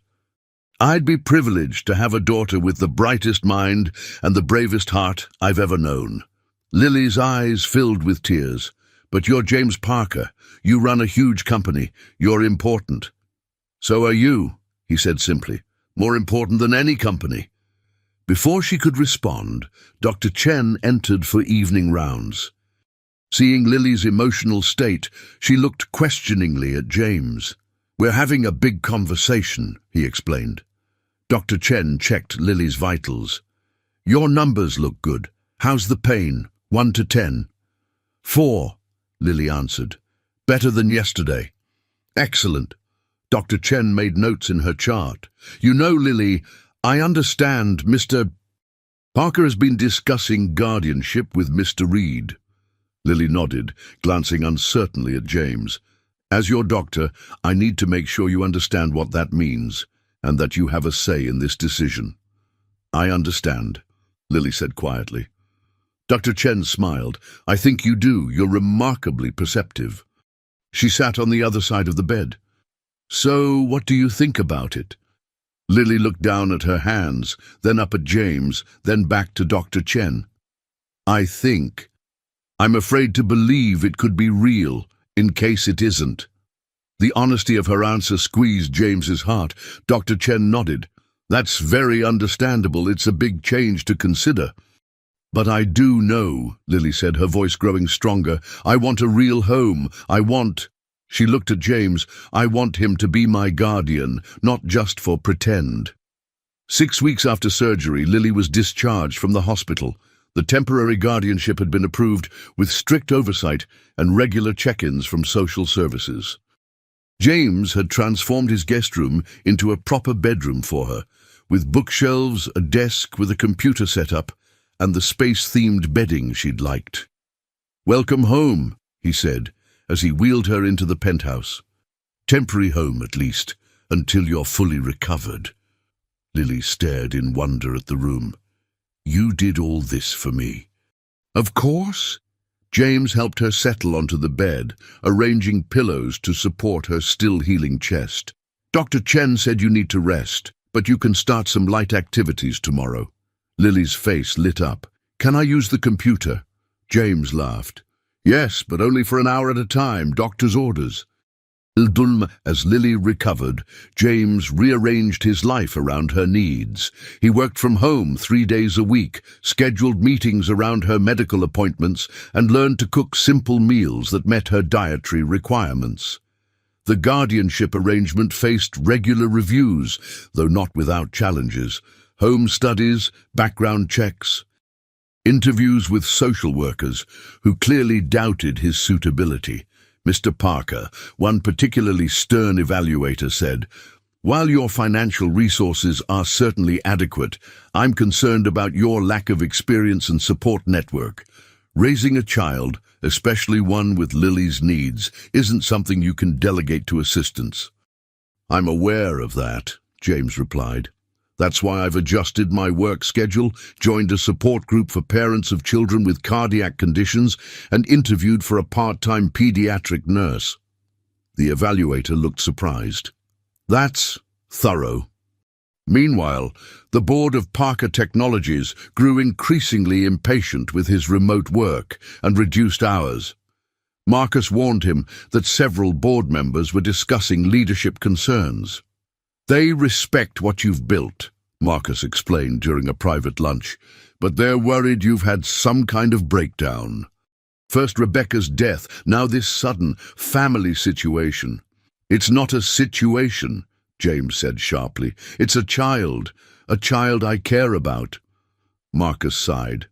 "I'd be privileged to have a daughter with the brightest mind and the bravest heart I've ever known." Lily's eyes filled with tears. "But you're James Parker. You run a huge company. You're important." "So are you," he said simply. "More important than any company." Before she could respond, Dr. Chen entered for evening rounds. Seeing Lily's emotional state, she looked questioningly at James. "We're having a big conversation," he explained. Dr. Chen checked Lily's vitals. "Your numbers look good. How's the pain? 1 to 10? 4, Lily answered. "Better than yesterday." "Excellent." Dr. Chen made notes in her chart. "You know, Lily, I understand Mr. Parker has been discussing guardianship with Mr. Reed. Lily nodded, glancing uncertainly at James. As your doctor, I need to make sure you understand what that means, and that you have a say in this decision. I understand, Lily said quietly. Dr. Chen smiled. I think you do. You're remarkably perceptive. She sat on the other side of the bed. So, what do you think about it? Lily looked down at her hands, then up at James, then back to Dr. Chen. I'm afraid to believe it could be real, in case it isn't. The honesty of her answer squeezed James's heart. Dr. Chen nodded. That's very understandable. It's a big change to consider. But I do know, Lily said, her voice growing stronger. I want a real home. She looked at James. I want him to be my guardian, not just for pretend. 6 weeks after surgery, Lily was discharged from the hospital. The temporary guardianship had been approved with strict oversight and regular check-ins from social services. James had transformed his guest room into a proper bedroom for her, with bookshelves, a desk with a computer set up, and the space-themed bedding she'd liked. Welcome home, he said, as he wheeled her into the penthouse. Temporary home, at least, until you're fully recovered. Lily stared in wonder at the room. You did all this for me. Of course. James helped her settle onto the bed, arranging pillows to support her still-healing chest. Dr. Chen said you need to rest, but you can start some light activities tomorrow. Lily's face lit up. Can I use the computer? James laughed. Yes, but only for an hour at a time, doctor's orders. As Lily recovered, James rearranged his life around her needs. He worked from home 3 days a week, scheduled meetings around her medical appointments, and learned to cook simple meals that met her dietary requirements. The guardianship arrangement faced regular reviews, though not without challenges. Home studies, background checks, interviews with social workers who clearly doubted his suitability. Mr. Parker, one particularly stern evaluator, said, While your financial resources are certainly adequate, I'm concerned about your lack of experience and support network. Raising a child, especially one with Lily's needs, isn't something you can delegate to assistants. I'm aware of that, James replied. That's why I've adjusted my work schedule, joined a support group for parents of children with cardiac conditions, and interviewed for a part-time pediatric nurse. The evaluator looked surprised. That's thorough. Meanwhile, the board of Parker Technologies grew increasingly impatient with his remote work and reduced hours. Marcus warned him that several board members were discussing leadership concerns. They respect what you've built, Marcus explained during a private lunch, but they're worried you've had some kind of breakdown. First Rebecca's death, now this sudden family situation. It's not a situation, James said sharply. It's a child I care about. Marcus sighed.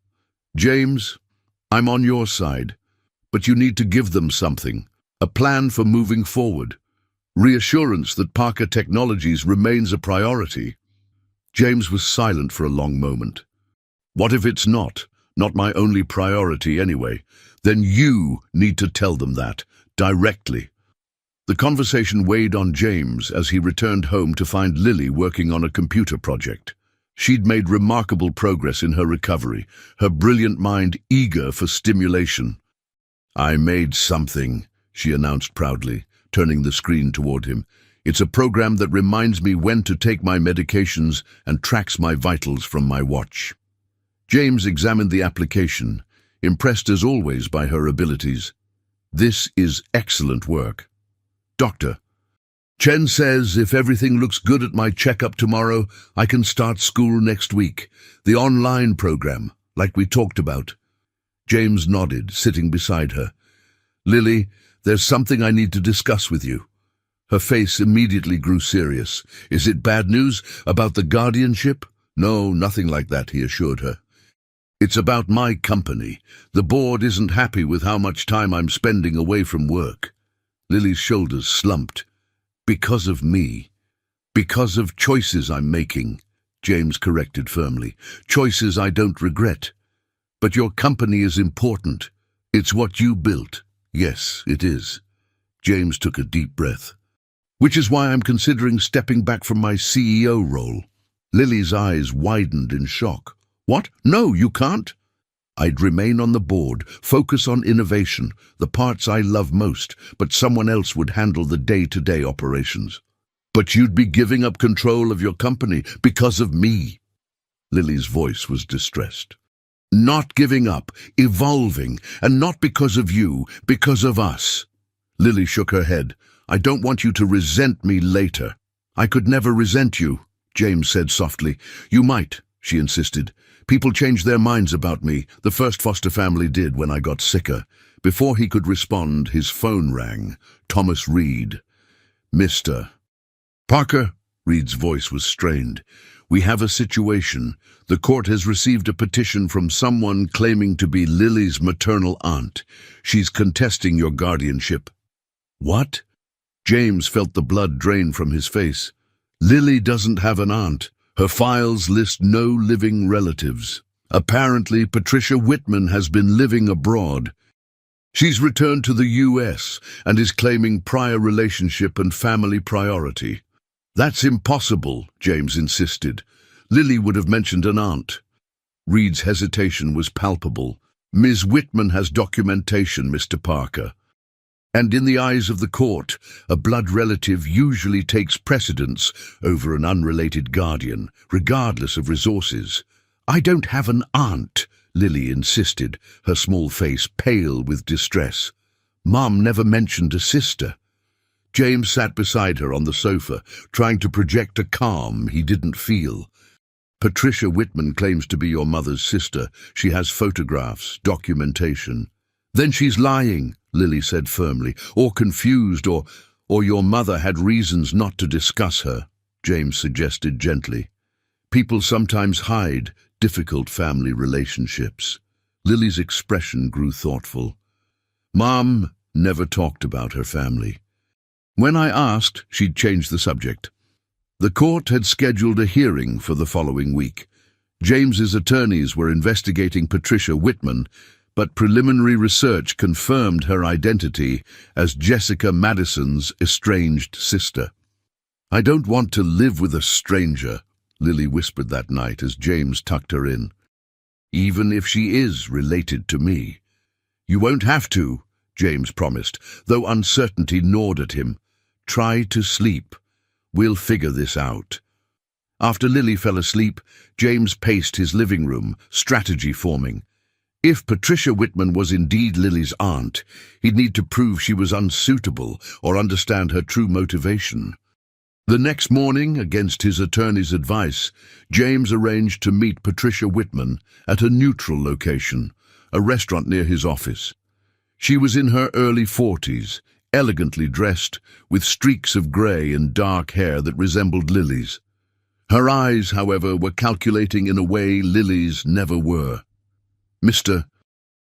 James, I'm on your side, but you need to give them something, a plan for moving forward. Reassurance that Parker Technologies remains a priority. James was silent for a long moment. What if it's not my only priority anyway? Then you need to tell them that, directly. The conversation weighed on James as he returned home to find Lily working on a computer project. She'd made remarkable progress in her recovery, her brilliant mind eager for stimulation. I made something, she announced proudly, turning the screen toward him. It's a program that reminds me when to take my medications and tracks my vitals from my watch. James examined the application, impressed as always by her abilities. This is excellent work. Doctor, Chen says if everything looks good at my checkup tomorrow, I can start school next week. The online program, like we talked about. James nodded, sitting beside her. Lily, there's something I need to discuss with you. Her face immediately grew serious. Is it bad news about the guardianship? No, nothing like that, he assured her. It's about my company. The board isn't happy with how much time I'm spending away from work. Lily's shoulders slumped. Because of me. Because of choices I'm making. James corrected firmly. Choices I don't regret. But your company is important. It's what you built. Yes, it is. James took a deep breath. Which is why I'm considering stepping back from my CEO role. Lily's eyes widened in shock. What? No, you can't. I'd remain on the board, focus on innovation, the parts I love most, but someone else would handle the day-to-day operations. But you'd be giving up control of your company because of me. Lily's voice was distressed. Not giving up, evolving, and not because of you, because of us. Lily shook her head. I don't want you to resent me later. I could never resent you, James said softly. You might, she insisted. People change their minds about me. The first foster family did when I got sicker. Before he could respond, his phone rang. Thomas Reed. Mr. Parker, Reed's voice was strained. We have a situation. The court has received a petition from someone claiming to be Lily's maternal aunt. She's contesting your guardianship. What? James felt the blood drain from his face. Lily doesn't have an aunt. Her files list no living relatives. Apparently, Patricia Whitman has been living abroad. She's returned to the U.S. and is claiming prior relationship and family priority. That's impossible, James insisted. Lily would have mentioned an aunt. Reed's hesitation was palpable. Ms. Whitman has documentation, Mr. Parker. And in the eyes of the court, a blood relative usually takes precedence over an unrelated guardian, regardless of resources. I don't have an aunt, Lily insisted, her small face pale with distress. Mom never mentioned a sister. James sat beside her on the sofa, trying to project a calm he didn't feel. Patricia Whitman claims to be your mother's sister. She has photographs, documentation. Then she's lying, Lily said firmly, or confused, or your mother had reasons not to discuss her, James suggested gently. People sometimes hide difficult family relationships. Lily's expression grew thoughtful. Mom never talked about her family. When I asked, she'd changed the subject. The court had scheduled a hearing for the following week. James's attorneys were investigating Patricia Whitman, but preliminary research confirmed her identity as Jessica Madison's estranged sister. I don't want to live with a stranger, Lily whispered that night as James tucked her in. Even if she is related to me. You won't have to, James promised, though uncertainty gnawed at him. Try to sleep. We'll figure this out. After Lily fell asleep, James paced his living room, strategy forming. If Patricia Whitman was indeed Lily's aunt, he'd need to prove she was unsuitable or understand her true motivation. The next morning, against his attorney's advice, James arranged to meet Patricia Whitman at a neutral location, a restaurant near his office. She was in her early 40s, elegantly dressed, with streaks of grey and dark hair that resembled Lily's. Her eyes, however, were calculating in a way Lily's never were. Mr.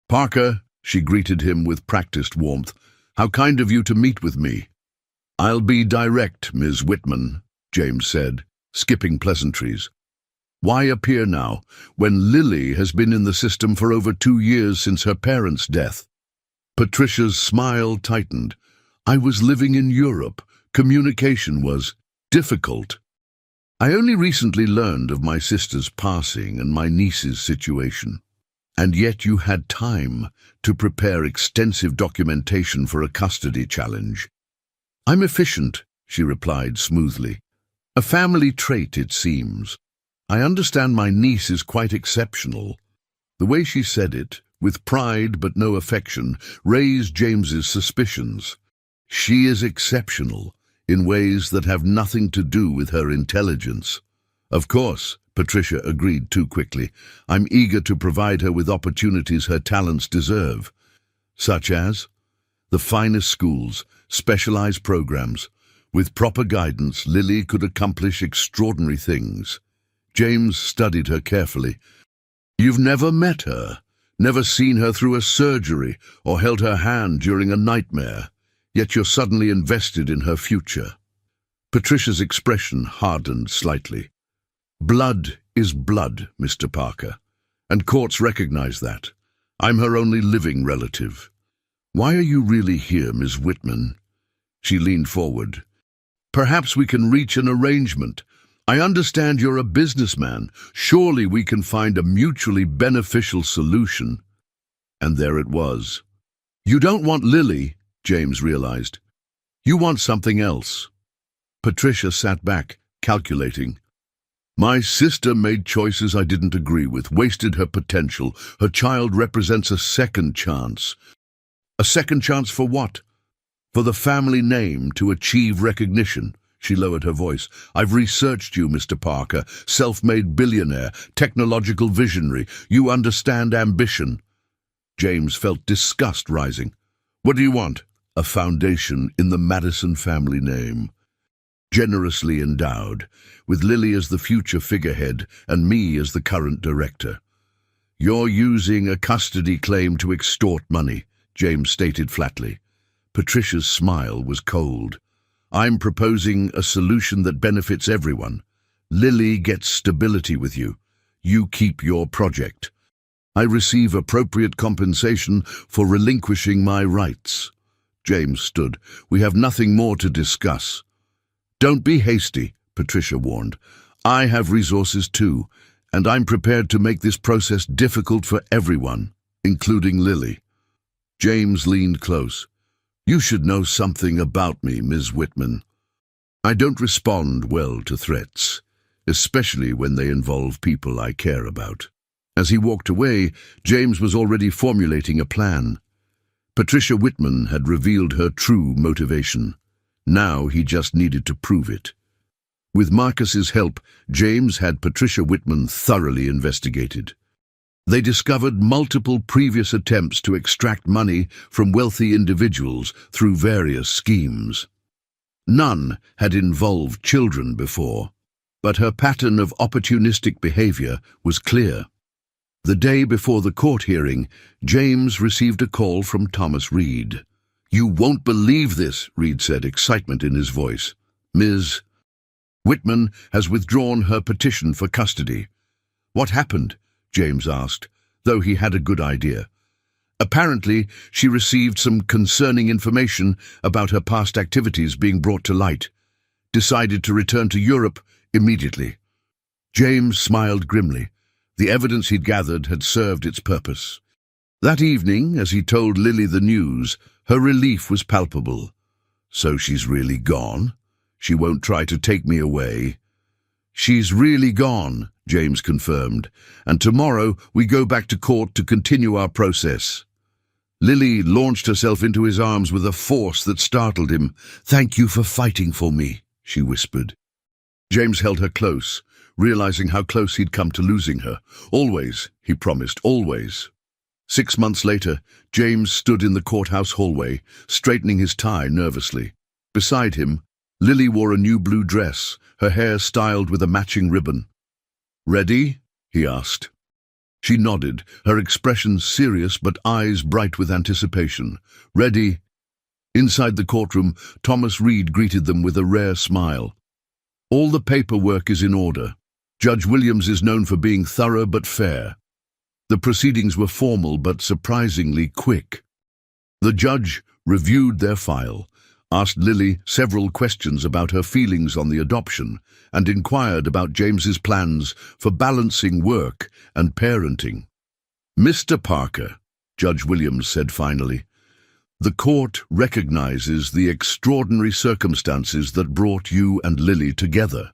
Parker, she greeted him with practiced warmth. How kind of you to meet with me. I'll be direct, Ms. Whitman, James said, skipping pleasantries. Why appear now, when Lily has been in the system for over 2 years since her parents' death? Patricia's smile tightened. I was living in Europe. Communication was difficult. I only recently learned of my sister's passing and my niece's situation. And yet you had time to prepare extensive documentation for a custody challenge. I'm efficient, she replied smoothly. A family trait, it seems. I understand my niece is quite exceptional. The way she said it, with pride but no affection, raised James's suspicions. She is exceptional in ways that have nothing to do with her intelligence. Of course, Patricia agreed too quickly. I'm eager to provide her with opportunities her talents deserve, such as the finest schools, specialized programs. With proper guidance, Lily could accomplish extraordinary things. James studied her carefully. You've never met her, never seen her through a surgery or held her hand during a nightmare, yet you're suddenly invested in her future. Patricia's expression hardened slightly. Blood is blood, Mr. Parker, and courts recognize that. I'm her only living relative. Why are you really here, Ms. Whitman? She leaned forward. Perhaps we can reach an arrangement. I understand you're a businessman. Surely we can find a mutually beneficial solution. And there it was. You don't want Lily, James realized. You want something else. Patricia sat back, calculating. My sister made choices I didn't agree with, wasted her potential. Her child represents a second chance. A second chance for what? For the family name to achieve recognition. She lowered her voice. I've researched you, Mr. Parker. Self-made billionaire, technological visionary. You understand ambition. James felt disgust rising. What do you want? A foundation in the Madison family name. Generously endowed, with Lily as the future figurehead and me as the current director. You're using a custody claim to extort money, James stated flatly. Patricia's smile was cold. I'm proposing a solution that benefits everyone. Lily gets stability with you. You keep your project. I receive appropriate compensation for relinquishing my rights. James stood. We have nothing more to discuss. Don't be hasty, Patricia warned. I have resources too, and I'm prepared to make this process difficult for everyone, including Lily. James leaned close. You should know something about me, Ms. Whitman. I don't respond well to threats, especially when they involve people I care about. As he walked away, James was already formulating a plan. Patricia Whitman had revealed her true motivation. Now he just needed to prove it. With Marcus's help, James had Patricia Whitman thoroughly investigated. They discovered multiple previous attempts to extract money from wealthy individuals through various schemes. None had involved children before, but her pattern of opportunistic behavior was clear. The day before the court hearing, James received a call from Thomas Reed. You won't believe this, Reed said, excitement in his voice. Ms. Whitman has withdrawn her petition for custody. What happened? James asked, though he had a good idea. Apparently, she received some concerning information about her past activities being brought to light. Decided to return to Europe immediately. James smiled grimly. The evidence he'd gathered had served its purpose. That evening, as he told Lily the news, her relief was palpable. So she's really gone? She won't try to take me away? She's really gone, James confirmed, and tomorrow we go back to court to continue our process. Lily launched herself into his arms with a force that startled him. Thank you for fighting for me, she whispered. James held her close, realizing how close he'd come to losing her. Always, he promised, always. 6 months later, James stood in the courthouse hallway, straightening his tie nervously. Beside him, Lily wore a new blue dress, her hair styled with a matching ribbon. Ready? He asked. She nodded, her expression serious but eyes bright with anticipation. Ready? Inside the courtroom, Thomas Reed greeted them with a rare smile. All the paperwork is in order. Judge Williams is known for being thorough but fair. The proceedings were formal but surprisingly quick. The judge reviewed their file, asked Lily several questions about her feelings on the adoption, and inquired about James's plans for balancing work and parenting. Mr. Parker, Judge Williams said finally, the court recognizes the extraordinary circumstances that brought you and Lily together.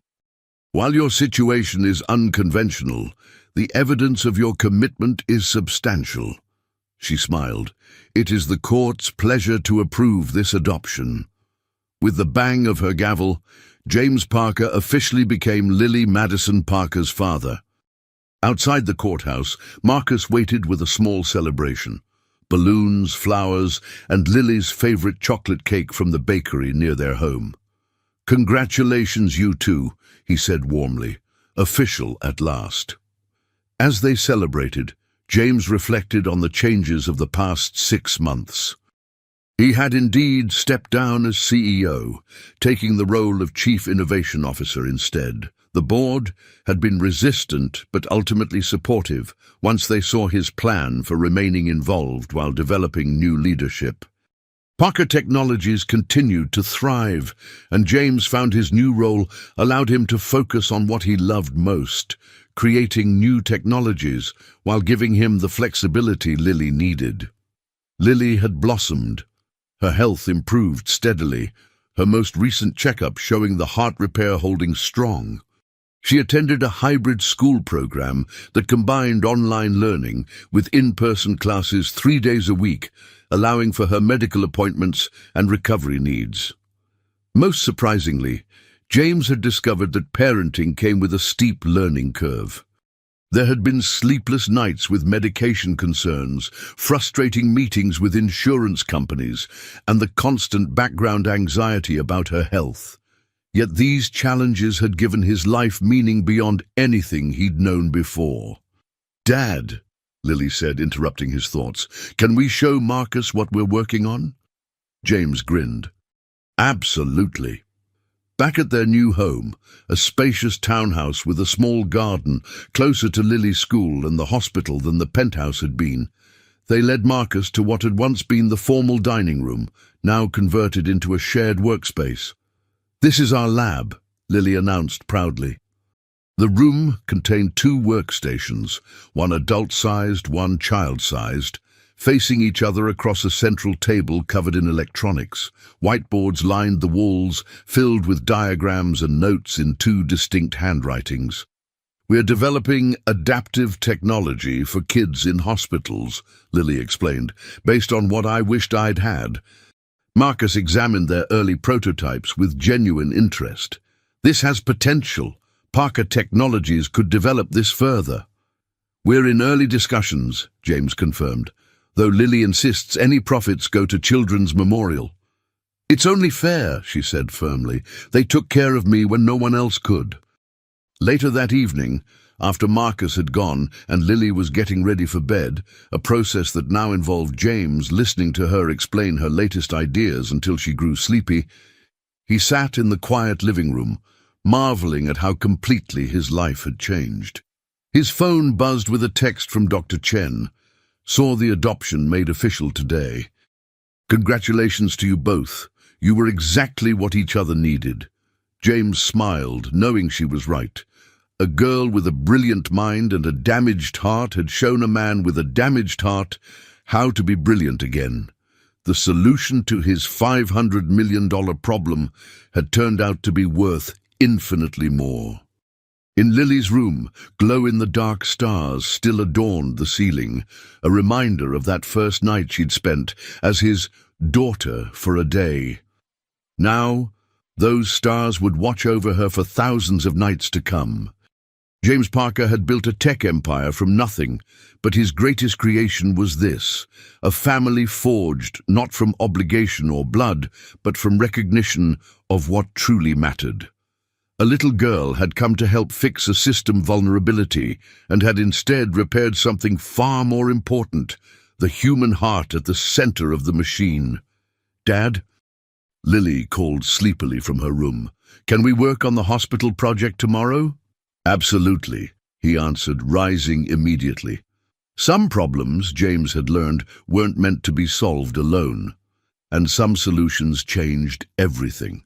While your situation is unconventional, the evidence of your commitment is substantial. She smiled. It is the court's pleasure to approve this adoption. With the bang of her gavel, James Parker officially became Lily Madison Parker's father. Outside the courthouse, Marcus waited with a small celebration. Balloons, flowers, and Lily's favorite chocolate cake from the bakery near their home. Congratulations, you two, he said warmly. Official at last. As they celebrated, James reflected on the changes of the past 6 months. He had indeed stepped down as CEO, taking the role of Chief Innovation Officer instead. The board had been resistant but ultimately supportive once they saw his plan for remaining involved while developing new leadership. Parker Technologies continued to thrive, and James found his new role allowed him to focus on what he loved most, creating new technologies while giving him the flexibility Lily needed. Lily had blossomed. Her health improved steadily, her most recent checkup showing the heart repair holding strong. She attended a hybrid school program that combined online learning with in-person classes 3 days a week, allowing for her medical appointments and recovery needs. Most surprisingly, James had discovered that parenting came with a steep learning curve. There had been sleepless nights with medication concerns, frustrating meetings with insurance companies, and the constant background anxiety about her health. Yet these challenges had given his life meaning beyond anything he'd known before. "Dad," Lily said, interrupting his thoughts, "can we show Marcus what we're working on?" James grinned. "Absolutely." Back at their new home, a spacious townhouse with a small garden closer to Lily's school and the hospital than the penthouse had been, they led Marcus to what had once been the formal dining room, now converted into a shared workspace. "This is our lab," Lily announced proudly. The room contained 2 workstations, one adult-sized, one child-sized, facing each other across a central table covered in electronics. Whiteboards lined the walls, filled with diagrams and notes in 2 distinct handwritings. "We're developing adaptive technology for kids in hospitals," Lily explained, "based on what I wished I'd had." Marcus examined their early prototypes with genuine interest. "This has potential. Parker Technologies could develop this further." "We're in early discussions," James confirmed, though Lily insists any profits go to Children's Memorial. "It's only fair," she said firmly. "They took care of me when no one else could." Later that evening, after Marcus had gone and Lily was getting ready for bed, a process that now involved James listening to her explain her latest ideas until she grew sleepy, he sat in the quiet living room, marveling at how completely his life had changed. His phone buzzed with a text from Dr. Chen. "Saw the adoption made official today. Congratulations to you both. You were exactly what each other needed." James smiled, knowing she was right. A girl with a brilliant mind and a damaged heart had shown a man with a damaged heart how to be brilliant again. The solution to his $500 million problem had turned out to be worth infinitely more. In Lily's room, glow-in-the-dark stars still adorned the ceiling, a reminder of that first night she'd spent as his daughter for a day. Now, those stars would watch over her for thousands of nights to come. James Parker had built a tech empire from nothing, but his greatest creation was this, a family forged not from obligation or blood, but from recognition of what truly mattered. A little girl had come to help fix a system vulnerability and had instead repaired something far more important, the human heart at the center of the machine. "Dad?" Lily called sleepily from her room. "Can we work on the hospital project tomorrow?" "Absolutely," he answered, rising immediately. Some problems, James had learned, weren't meant to be solved alone, and some solutions changed everything.